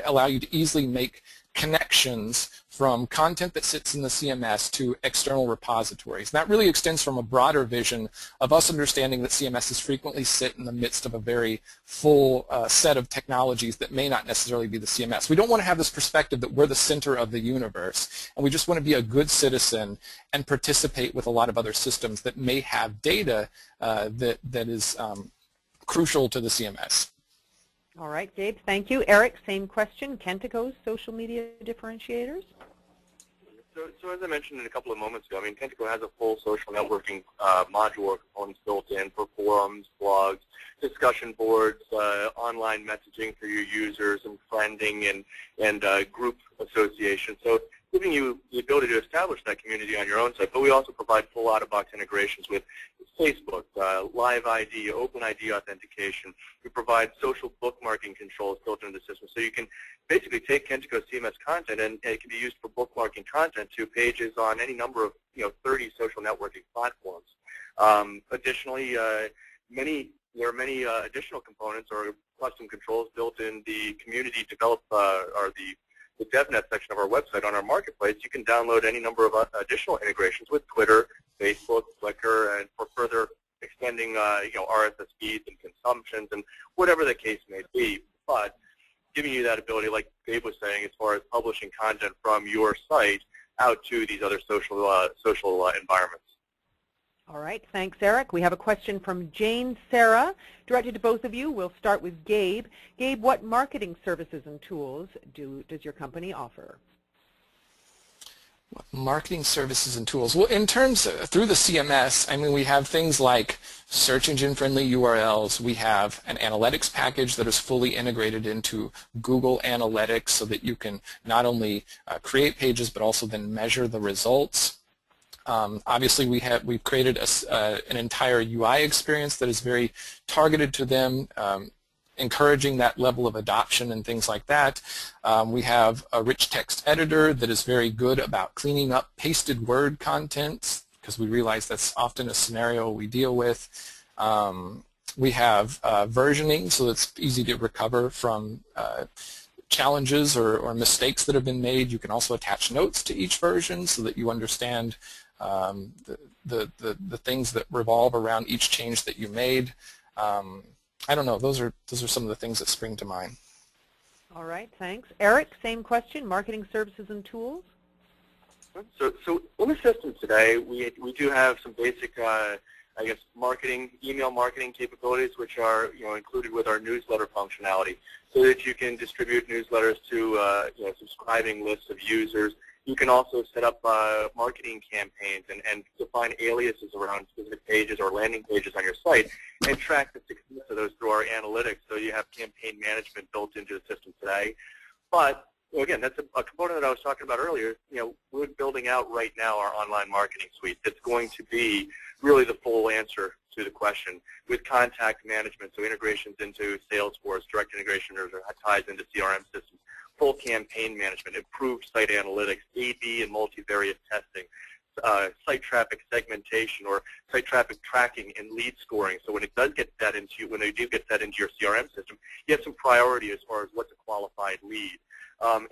allow you to easily make connections from content that sits in the CMS to external repositories. And that really extends from a broader vision of us understanding that CMSs frequently sit in the midst of a very full set of technologies that may not necessarily be the CMS. We don't want to have this perspective that we're the center of the universe, and we just want to be a good citizen and participate with a lot of other systems that may have data that is crucial to the CMS. All right, Gabe, thank you. Eric, same question. Kentico's social media differentiators? So as I mentioned a couple of moments ago, Kentico has a full social networking module or components built in for forums, blogs, discussion boards, online messaging for your users, and friending and group association. So giving you the ability to establish that community on your own site, but we also provide full out-of-box integrations with Facebook, Live ID, Open ID authentication. We provide social bookmarking controls built into the system, so you can basically take Kentico CMS content and it can be used for bookmarking content to pages on any number of 30 social networking platforms. Additionally, there are many additional components or custom controls built in the community or the DevNet section of our website on our marketplace. You can download any number of additional integrations with Twitter, Facebook, Flickr, and for further extending RSS feeds and consumptions and whatever the case may be. But giving you that ability, like Dave was saying, as far as publishing content from your site out to these other social environments. All right, thanks, Eric. We have a question from Jane Sarah, directed to both of you. We'll start with Gabe. Gabe, what marketing services and tools does your company offer? Marketing services and tools. Well, in terms of, through the CMS, I mean, we have things like search engine friendly URLs. We have an analytics package that is fully integrated into Google Analytics so that you can not only create pages but also then measure the results. Obviously, we've created an entire UI experience that is very targeted to them, encouraging that level of adoption and things like that. We have a rich text editor that is very good about cleaning up pasted word content because we realize that's often a scenario we deal with. We have versioning, so it's easy to recover from challenges or mistakes that have been made. You can also attach notes to each version so that you understand the things that revolve around each change that you made. I don't know. Those are some of the things that spring to mind. All right, thanks. Eric, same question, marketing services and tools? So in the system today, we do have some basic, I guess, email marketing capabilities, which are included with our newsletter functionality, so that you can distribute newsletters to subscribing lists of users. You can also set up marketing campaigns and define aliases around specific pages or landing pages on your site and track the success of those through our analytics, so you have campaign management built into the system today. But again, that's a component that I was talking about earlier. We're building out right now our online marketing suite that's going to be really the full answer to the question with contact management, so integrations into Salesforce, direct integration or ties into CRM systems, full campaign management, improved site analytics, A/B and multivariate testing, site traffic segmentation or site traffic tracking and lead scoring. So when it does get that into when they do get that into your CRM system, you have some priority as far as what's a qualified lead.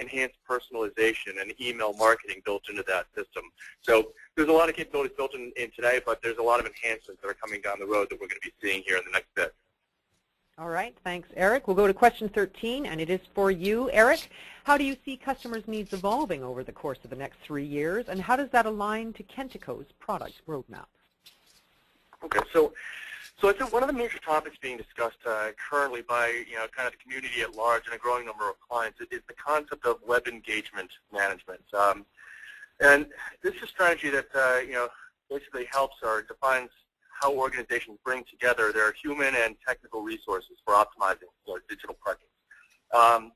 Enhanced personalization and email marketing built into that system. So there's a lot of capabilities built in today, but there's a lot of enhancements that are coming down the road that we're going to be seeing here in the next bit. All right, thanks, Eric. We'll go to question 13, and it is for you, Eric. How do you see customers' needs evolving over the course of the next 3 years, and how does that align to Kentico's product roadmap? Okay, so I think one of the major topics being discussed currently by kind of the community at large and a growing number of clients is the concept of web engagement management. And this is a strategy that basically helps or defines how organizations bring together their human and technical resources for optimizing digital presence.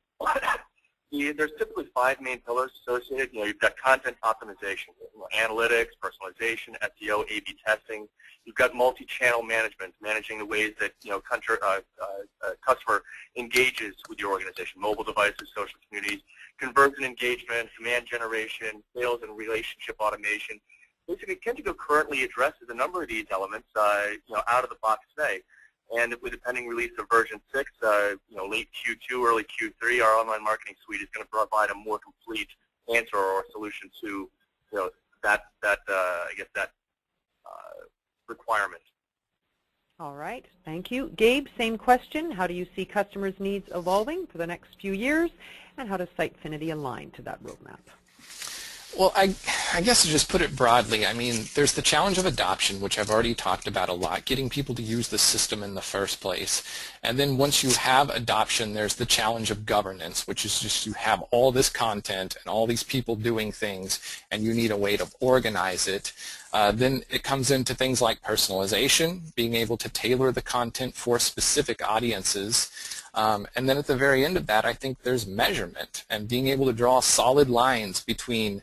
There's typically 5 main pillars associated. You've got content optimization, analytics, personalization, SEO, A/B testing. You've got multi-channel management, managing the ways that customer engages with your organization, mobile devices, social communities, conversion engagement, demand generation, sales and relationship automation. Basically, Kentico currently addresses a number of these elements, out of the box today. And with the pending release of version 6, late Q2, early Q3, our online marketing suite is going to provide a more complete answer or solution to that requirement. All right, thank you. Gabe, same question. How do you see customers' needs evolving for the next few years, and how does Sitefinity align to that roadmap? Well, I guess to just put it broadly, I mean, there's the challenge of adoption, which I've already talked about a lot, getting people to use the system in the first place. And then once you have adoption, there's the challenge of governance, which is just you have all this content and all these people doing things, and you need a way to organize it. Then it comes into things like personalization, being able to tailor the content for specific audiences. And then at the very end of that, I think there's measurement and being able to draw solid lines between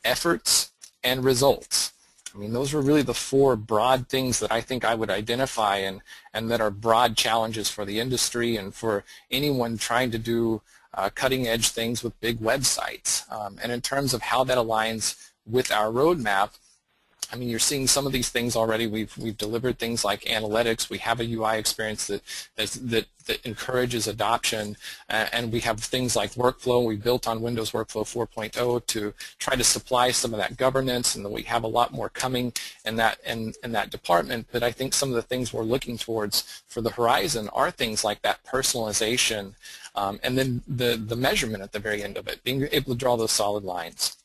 efforts and results. I mean, those are really the 4 broad things that I think I would identify and that are broad challenges for the industry and for anyone trying to do cutting-edge things with big websites. And in terms of how that aligns with our roadmap, I mean, you're seeing some of these things already. We've delivered things like analytics. We have a UI experience that encourages adoption, and we have things like workflow. We built on Windows Workflow 4.0 to try to supply some of that governance, and we have a lot more coming in that department. But I think some of the things we're looking towards for the horizon are things like that personalization, and then the measurement at the very end of it, being able to draw those solid lines.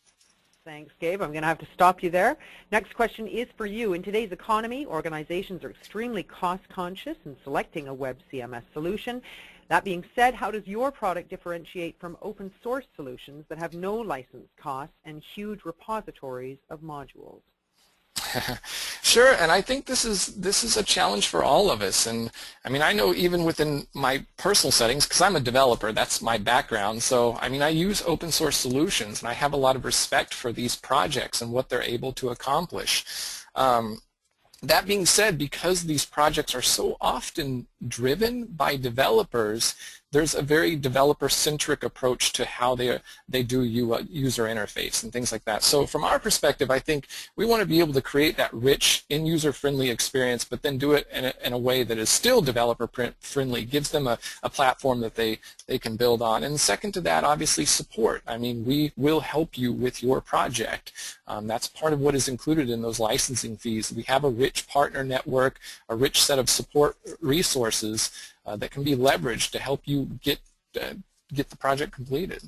Thanks, Gabe. I'm going to have to stop you there. Next question is for you. In today's economy, organizations are extremely cost-conscious in selecting a web CMS solution. That being said, how does your product differentiate from open source solutions that have no license costs and huge repositories of modules? Sure, and I think this is a challenge for all of us. And I mean, I know even within my personal settings, because I'm a developer, that's my background. So I mean, I use open source solutions, and I have a lot of respect for these projects and what they're able to accomplish. That being said, because these projects are so often driven by developers, there's a very developer-centric approach to how they do user interface and things like that. So from our perspective, I think we want to be able to create that rich and user-friendly experience, but then do it in a way that is still developer-friendly, gives them a platform that they can build on. And second to that, obviously, support. I mean, we will help you with your project. That's part of what is included in those licensing fees. We have a rich partner network, a rich set of support resources that can be leveraged to help you get the project completed.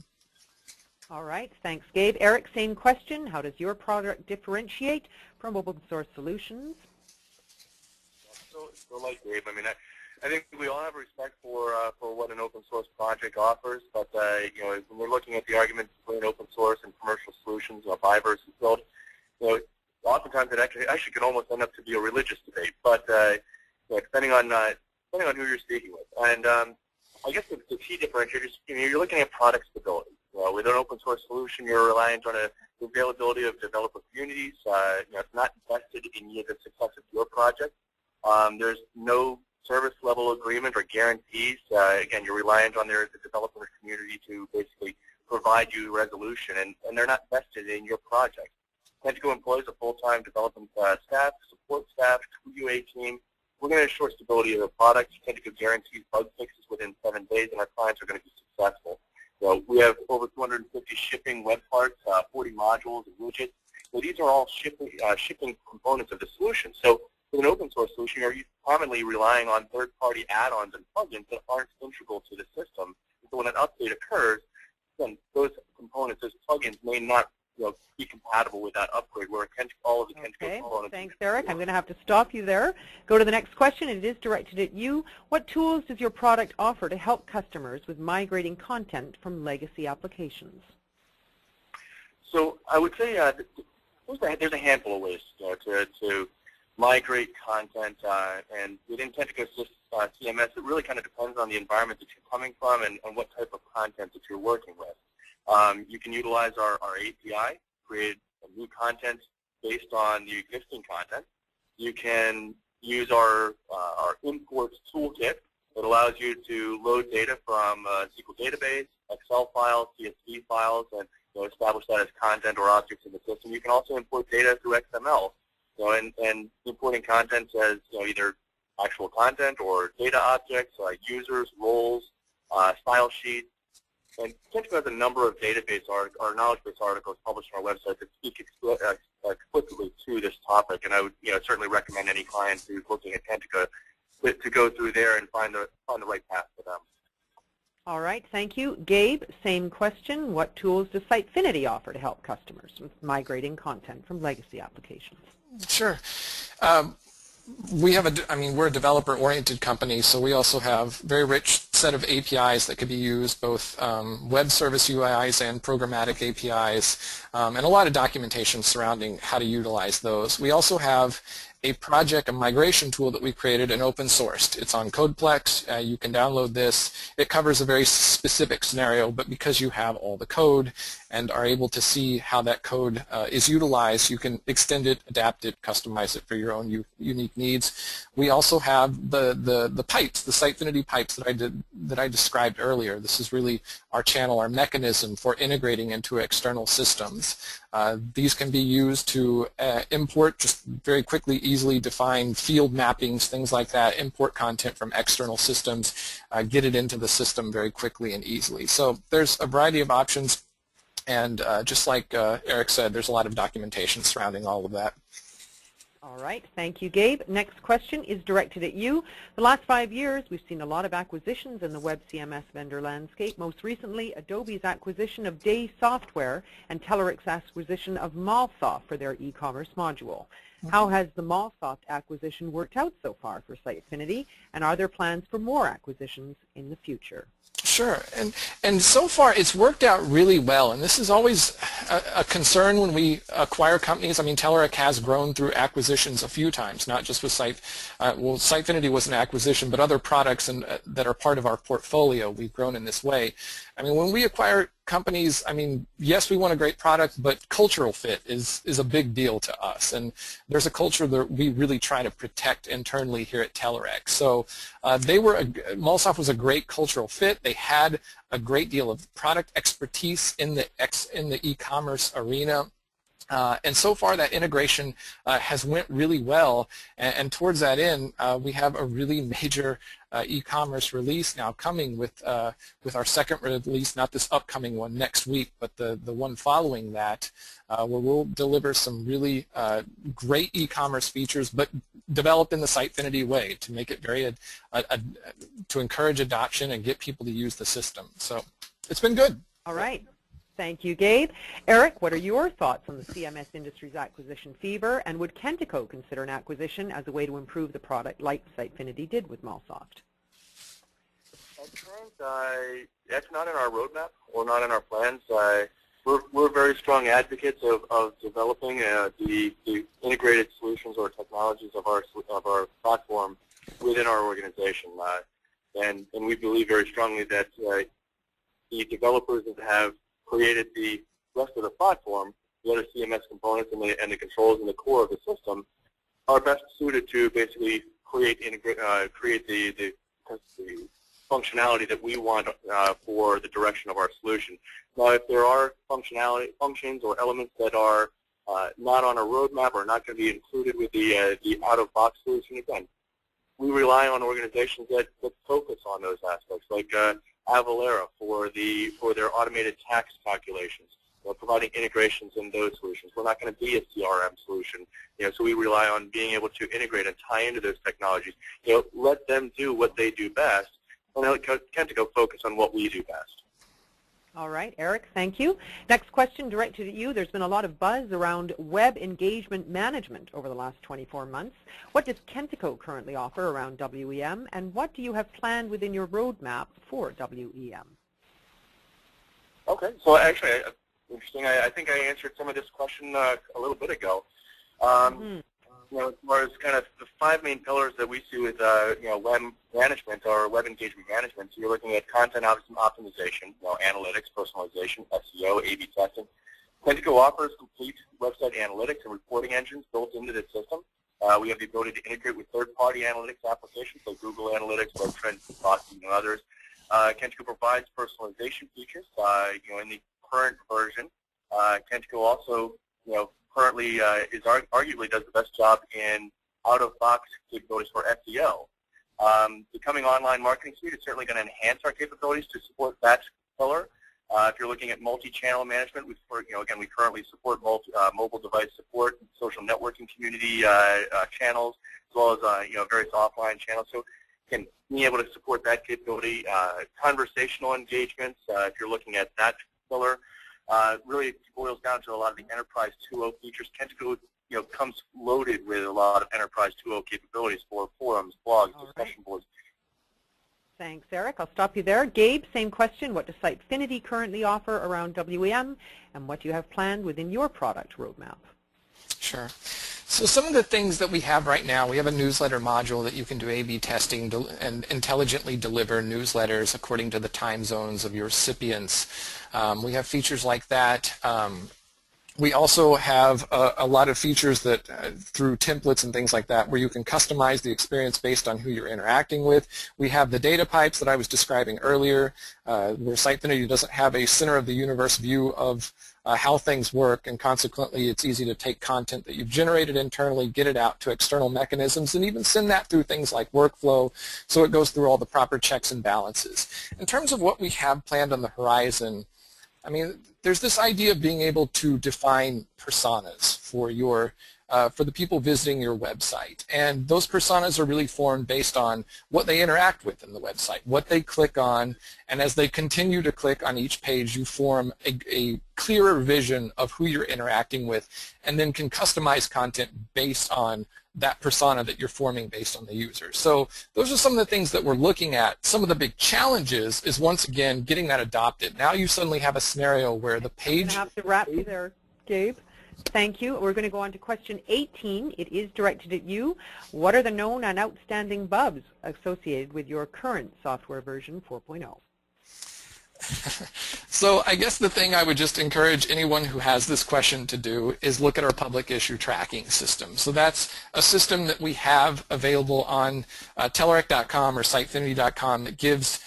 All right, thanks, Gabe. Eric, same question. How does your product differentiate from open source solutions? So like Gabe, I mean, I think we all have respect for what an open source project offers, but you know, when we're looking at the argument between open source and commercial solutions, buy versus build, you know, oftentimes it actually can almost end up to be a religious debate. But you know, depending on who you're speaking with, and I guess the key differentiators, you know, you're looking at product stability. With an open source solution, you're reliant on the availability of developer communities. You know, it's not vested in the success of your project. There's no service level agreement or guarantees. Again, you're reliant on the developer community to basically provide you resolution, and they're not vested in your project. Kentico employs a full-time development staff, support staff, QA team. We're going to ensure stability of the product. Kentico guarantees bug fixes within 7 days, and our clients are going to be successful. So we have over 250 shipping web parts, 40 modules and widgets. So these are all shipping components of the solution. So with an open source solution, you're commonly relying on third-party add-ons and plugins that aren't integral to the system. So when an update occurs, then those components, those plugins may not be compatible with that upgrade, where all of the Kentico components. Thanks, Eric. I'm going to have to stop you there. Go to the next question. It is directed at you. What tools does your product offer to help customers with migrating content from legacy applications? So I would say there's a handful of ways to migrate content, and within Kentico CMS, it really kind of depends on the environment that you're coming from and what type of content that you're working with. You can utilize our API, create new content based on the existing content. You can use our imports toolkit that allows you to load data from a SQL database, Excel files, CSV files, and establish that as content or objects in the system. You can also import data through XML. And importing content as either actual content or data objects, users, roles, style sheets. And Kentico has a number of database or knowledge base articles published on our website that speak explicitly to this topic. And I would certainly recommend any client who's looking at Kentico to go through there and find the right path for them. All right, thank you. Gabe, same question. What tools does Sitefinity offer to help customers with migrating content from legacy applications? Sure. We're a developer-oriented company, so we also have a very rich set of APIs that could be used, both web service UIs and programmatic APIs, and a lot of documentation surrounding how to utilize those. We also have a migration tool that we created and open sourced. It's on Codeplex. You can download this. It covers a very specific scenario, but because you have all the code and are able to see how that code is utilized, you can extend it, adapt it, customize it for your own unique needs. We also have the pipes, the Sitefinity pipes that I described earlier. This is really our channel, our mechanism for integrating into external systems. These can be used to import, just very quickly, easily define field mappings, things like that, import content from external systems, get it into the system very quickly and easily. So there's a variety of options, and just like Eric said, there's a lot of documentation surrounding all of that. All right, thank you, Gabe. Next question is directed at you. The last 5 years, we've seen a lot of acquisitions in the web CMS vendor landscape. Most recently, Adobe's acquisition of Day Software and Teleric's acquisition of MallSoft for their e-commerce module. How has the MallSoft acquisition worked out so far for Sitefinity, and are there plans for more acquisitions in the future? Sure, and so far it's worked out really well, and this is always a concern when we acquire companies. I mean, Teleric has grown through acquisitions a few times, not just with Sitefinity was an acquisition, but other products that are part of our portfolio, we've grown in this way. I mean, when we acquire companies, I mean, yes, we want a great product, but cultural fit is a big deal to us, and there's a culture that we really try to protect internally here at Teleric. So MallSoft was a great cultural fit. They had a great deal of product expertise in the e-commerce arena. And so far that integration has went really well, and towards that end we have a really major e-commerce release now coming with our second release, not this upcoming one next week, but the one following that, where we'll deliver some really great e-commerce features, but developed in the Sitefinity way to make it very to encourage adoption and get people to use the system. So it's been good. All right. Thank you, Gabe. Eric, what are your thoughts on the CMS industry's acquisition fever, and would Kentico consider an acquisition as a way to improve the product like Sitefinity did with MallSoft? That's not in our roadmap or not in our plans. We're very strong advocates of developing the integrated solutions or technologies of our platform within our organization, and we believe very strongly that the developers that have created the rest of the platform, the other CMS components and the controls in the core of the system, are best suited to basically create the functionality that we want for the direction of our solution. Now, if there are functions or elements that are not on a roadmap or not going to be included with the out-of-box solution, again, we rely on organizations that focus on those aspects, like Avalara for their automated tax calculations, providing integrations in those solutions. We're not going to be a CRM solution, so we rely on being able to integrate and tie into those technologies. Let them do what they do best, and let Kentico focus on what we do best. All right, Eric, thank you. Next question directed at you. There's been a lot of buzz around web engagement management over the last 24 months. What does Kentico currently offer around WEM, and what do you have planned within your roadmap for WEM? Okay, so actually, interesting. I think I answered some of this question a little bit ago. As far as kind of the 5 main pillars that we see with web management or web engagement management, so you're looking at content optimization, analytics, personalization, SEO, A/B testing. Kentico offers complete website analytics and reporting engines built into the system. We have the ability to integrate with third-party analytics applications like Google Analytics, WebTrends, and others. Kentico provides personalization features. In the current version, Kentico also, currently arguably does the best job in out-of-box capabilities for SEO. Becoming online marketing suite is certainly going to enhance our capabilities to support that pillar. If you're looking at multi-channel management, we currently support mobile device support, social networking community channels, as well as various offline channels. So, again, being able to support that capability, conversational engagements. If you're looking at that pillar. Really it boils down to a lot of the Enterprise 2.0 features. Kentico comes loaded with a lot of Enterprise 2.0 capabilities for forums, blogs, discussion boards. Thanks, Eric. I'll stop you there. Gabe, same question. What does Sitefinity currently offer around WEM, and what do you have planned within your product roadmap? Sure. So some of the things that we have right now, we have a newsletter module that you can do A/B testing and intelligently deliver newsletters according to the time zones of your recipients. We have features like that. We also have a lot of features that through templates and things like that where you can customize the experience based on who you're interacting with. We have the data pipes that I was describing earlier, where Sitefinity doesn't have a center of the universe view of how things work, and consequently it's easy to take content that you've generated internally, get it out to external mechanisms, and even send that through things like workflow so it goes through all the proper checks and balances. In terms of what we have planned on the horizon, I mean, there's this idea of being able to define personas for your for the people visiting your website. And those personas are really formed based on what they interact with in the website, what they click on, and as they continue to click on each page, you form a clearer vision of who you're interacting with, and then can customize content based on that persona that you're forming based on the user. So those are some of the things that we're looking at. Some of the big challenges is, once again, getting that adopted. Now you suddenly have a scenario where the page... I'm going to have to wrap you there, Gabe. Thank you. We're going to go on to question 18. It is directed at you. What are the known and outstanding bugs associated with your current software version 4.0? So I guess the thing I would just encourage anyone who has this question to do is look at our public issue tracking system. So that's a system that we have available on Telerik.com or Sitefinity.com that gives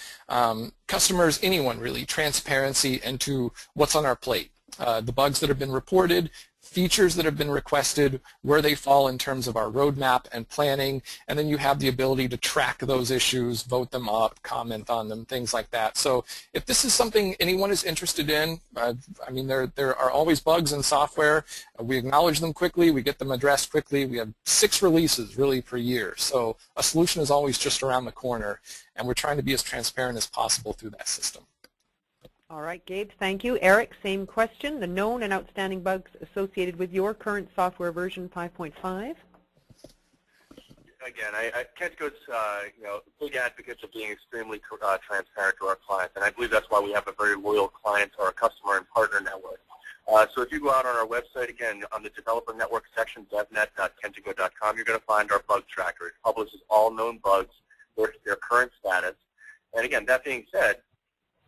customers, anyone really, transparency into what's on our plate. The bugs that have been reported, features that have been requested, where they fall in terms of our roadmap and planning, and then you have the ability to track those issues, vote them up, comment on them, things like that. So if this is something anyone is interested in, I mean, there are always bugs in software. We acknowledge them quickly, we get them addressed quickly. We have 6 releases really per year, so a solution is always just around the corner, and we're trying to be as transparent as possible through that system. All right, Gabe, thank you. Eric, same question. The known and outstanding bugs associated with your current software version 5.5? Again, Kentico's big advocates of being extremely transparent to our clients, and I believe that's why we have a very loyal client or customer and partner network. So if you go out on our website, again, on the developer network section, devnet.kentico.com, you're going to find our bug tracker. It publishes all known bugs, their current status. And again, that being said,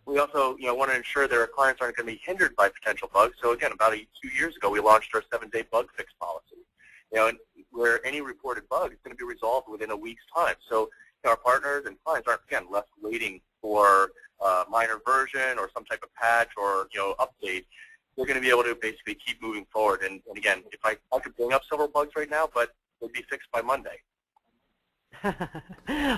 we also, want to ensure that our clients aren't going to be hindered by potential bugs. So again, about 2 years ago, we launched our 7-day bug fix policy. And where any reported bug is going to be resolved within a week's time. So our partners and clients aren't, again, left waiting for a minor version or some type of patch or update. They're going to be able to basically keep moving forward. And again, if I could bring up several bugs right now, but they'd be fixed by Monday.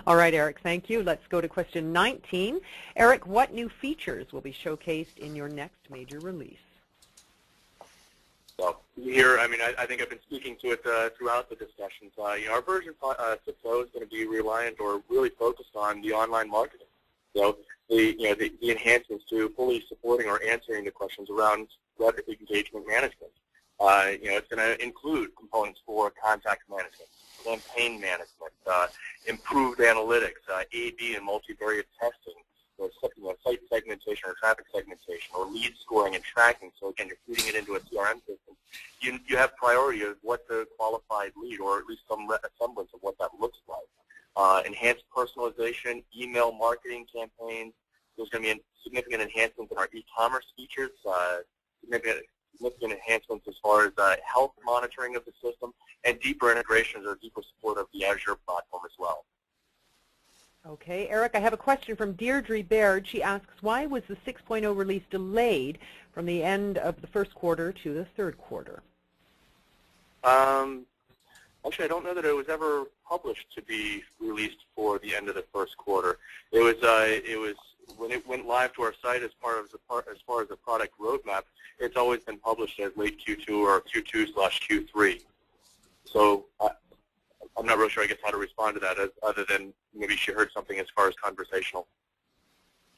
All right, Eric, thank you. Let's go to question 19. Eric, what new features will be showcased in your next major release? So here, I think I've been speaking to it throughout the discussions. Our version 6.0 is going to be reliant or really focused on the online marketing. So the enhancements to fully supporting or answering the questions around web engagement management. It's going to include components for contact management, campaign management, improved analytics, A/B and multivariate testing, site segmentation or traffic segmentation, or lead scoring and tracking. So again, you're feeding it into a CRM system. You have priority of what the qualified lead, or at least some semblance of what that looks like. Enhanced personalization, email marketing campaigns. There's going to be significant enhancements in our e-commerce features, significant enhancements as far as health monitoring of the system, and deeper integrations or deeper support of the Azure platform as well. Okay, Eric, I have a question from Deirdre Baird. She asks, why was the 6.0 release delayed from the end of the first quarter to the third quarter? Actually, I don't know that it was ever published to be released for the end of the first quarter. It was when it went live to our site as far as the product roadmap. It's always been published as late Q2 or Q2/Q3. So I'm not really sure, I guess, how to respond to that, other than maybe she heard something as far as conversational.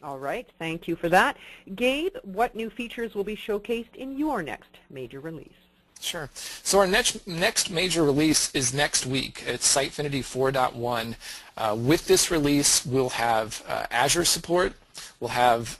All right, thank you for that. Gabe, what new features will be showcased in your next major release? Sure. So our next major release is next week. It's Sitefinity 4.1. With this release, we'll have Azure support. We'll have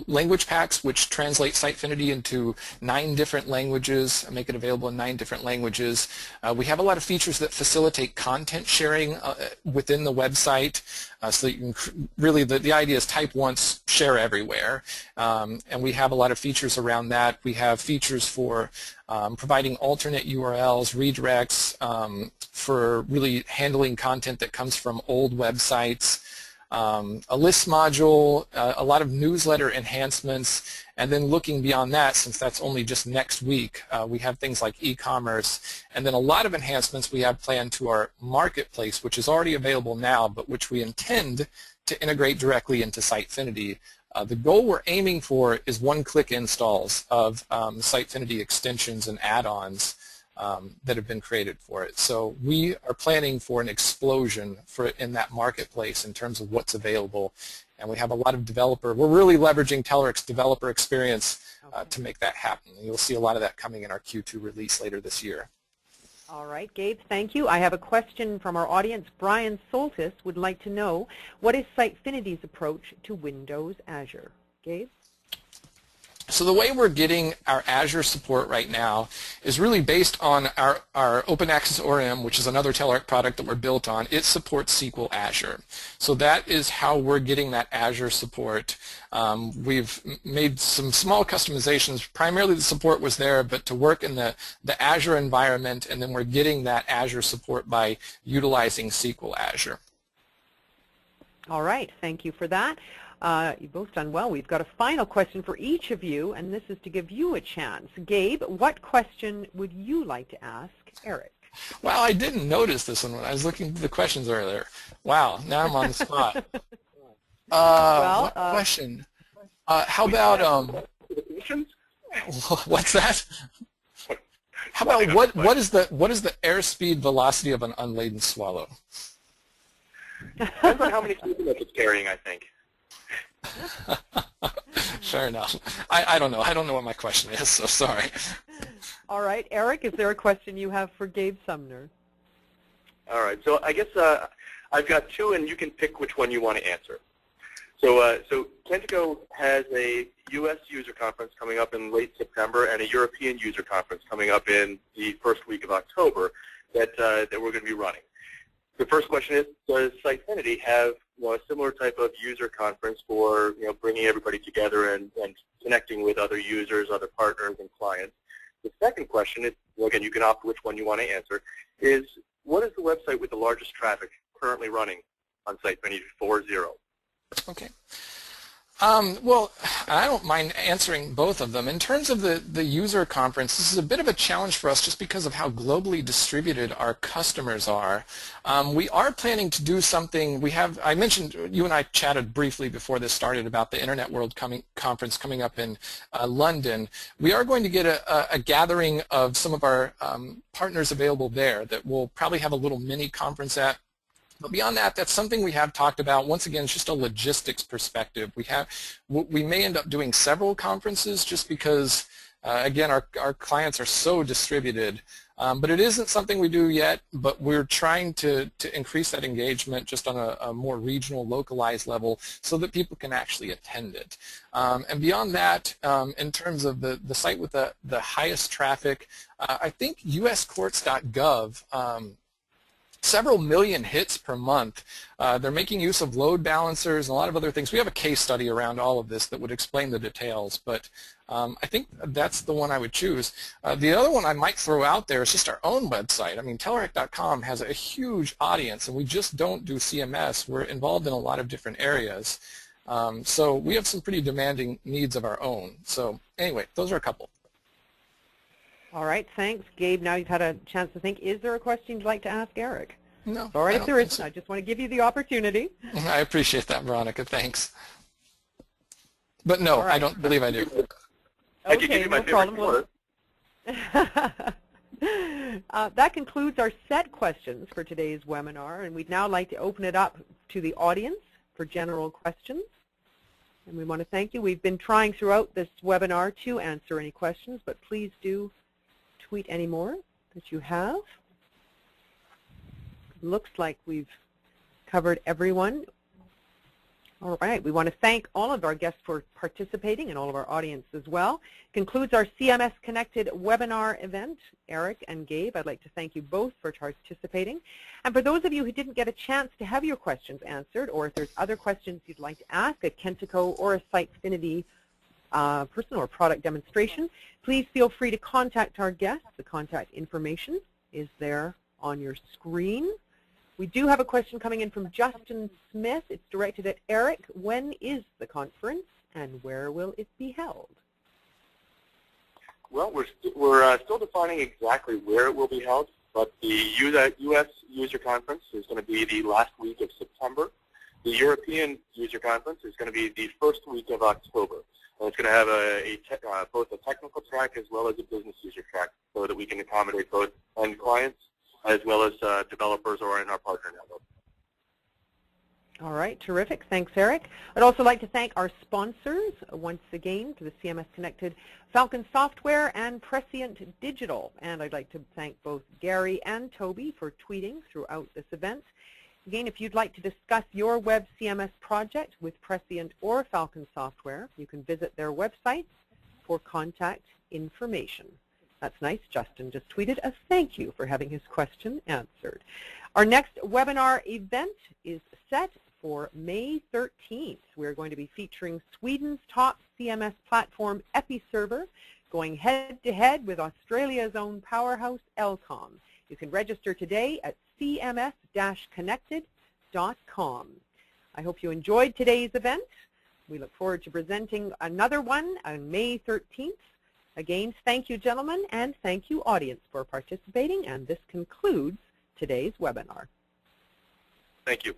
language packs, which translate Sitefinity into 9 different languages, make it available in 9 different languages. We have a lot of features that facilitate content sharing within the website, so that you can really, the idea is type once, share everywhere. And we have a lot of features around that. We have features for providing alternate URLs, redirects, for really handling content that comes from old websites. A list module, a lot of newsletter enhancements, and then looking beyond that, since that's only just next week, we have things like e-commerce, and then a lot of enhancements we have planned to our marketplace, which is already available now, but which we intend to integrate directly into Sitefinity. The goal we're aiming for is one-click installs of Sitefinity extensions and add-ons. that have been created for it. So we are planning for an explosion in that marketplace in terms of what's available. And we have a lot of we're really leveraging Teleric's developer experience to make that happen. And you'll see a lot of that coming in our Q2 release later this year. All right, Gabe, thank you. I have a question from our audience. Brian Soltis would like to know, what is Sitefinity's approach to Windows Azure? Gabe? So the way we're getting our Azure support right now is really based on our Open Access ORM, which is another Teleric product that we're built on. It supports SQL Azure. So that is how we're getting that Azure support. We've made some small customizations. Primarily the support was there, but to work in the Azure environment, and then we're getting that Azure support by utilizing SQL Azure. All right, thank you for that. You've both done well. We've got a final question for each of you, and this is to give you a chance. Gabe, what question would you like to ask Eric? Well, I didn't notice this one when I was looking through the questions earlier. Wow, now I'm on the spot. What question? How about what's that? How about what is the airspeed velocity of an unladen swallow? Depends on how many people it's carrying, I think. Fair enough. I don't know. I don't know what my question is, so sorry. All right, Eric, is there a question you have for Gabe Sumner? All right, so I guess I've got two, and you can pick which one you want to answer. So Kentico has a U.S. user conference coming up in late September and a European user conference coming up in the first week of October that we're going to be running. The first question is, does Sitefinity have a similar type of user conference for bringing everybody together and connecting with other users, other partners, and clients? The second question is, again, you can opt which one you want to answer, is what is the website with the largest traffic currently running on Sitefinity 4.0? Okay. Well, I don't mind answering both of them. In terms of the user conference, this is a bit of a challenge for us just because of how globally distributed our customers are. We are planning to do something. I mentioned, you and I chatted briefly before this started about the Internet World Conference coming up in London. We are going to get a gathering of some of our partners available there that we'll probably have a little mini conference at. But beyond that, that's something we have talked about. Once again, it's just a logistics perspective. We may end up doing several conferences just because, again, our clients are so distributed. But it isn't something we do yet, but we're trying to increase that engagement just on a more regional, localized level so that people can actually attend it. And beyond that, in terms of the site with the highest traffic, I think uscourts.gov, several million hits per month. They're making use of load balancers and a lot of other things. We have a case study around all of this that would explain the details, but I think that's the one I would choose. The other one I might throw out there is just our own website. I mean, Teleric.com has a huge audience, and we just don't do CMS. We're involved in a lot of different areas. So we have some pretty demanding needs of our own. So anyway, those are a couple. All right, thanks, Gabe. Now you've had a chance to think. Is there a question you'd like to ask Eric? No. All right, if there is, so. I just want to give you the opportunity. I appreciate that, Veronica. Thanks. But no, right. I don't believe I do. Okay, no problem. That concludes our set questions for today's webinar, and we'd now like to open it up to the audience for general questions. And we want to thank you. We've been trying throughout this webinar to answer any questions, but please do tweet any more that you have. Looks like we've covered everyone. All right, we want to thank all of our guests for participating and all of our audience as well. Concludes our CMS Connected webinar event. Eric and Gabe, I'd like to thank you both for participating. And for those of you who didn't get a chance to have your questions answered, or if there's other questions you'd like to ask, a Kentico or a Sitefinity person or product demonstration, please feel free to contact our guests. The contact information is there on your screen. We do have a question coming in from Justin Smith. It's directed at Eric. When is the conference and where will it be held? Well, we're still defining exactly where it will be held, but the U.S. User Conference is going to be the last week of September. The European User Conference is going to be the first week of October. And it's going to have both a technical track as well as a business user track so that we can accommodate both end clients as well as developers or in our partner network. All right, terrific. Thanks, Eric. I'd also like to thank our sponsors once again for the CMS Connected, Falcon-Software and Prescient Digital. And I'd like to thank both Gary and Toby for tweeting throughout this event. Again, if you'd like to discuss your web CMS project with Prescient or Falcon-Software, you can visit their websites for contact information. That's nice. Justin just tweeted a thank you for having his question answered. Our next webinar event is set for May 13th. We're going to be featuring Sweden's top CMS platform, EpiServer, going head-to-head with Australia's own powerhouse, Elcom. You can register today at cms-connected.com. I hope you enjoyed today's event. We look forward to presenting another one on May 13th. Again, thank you, gentlemen, and thank you, audience, for participating. And this concludes today's webinar. Thank you.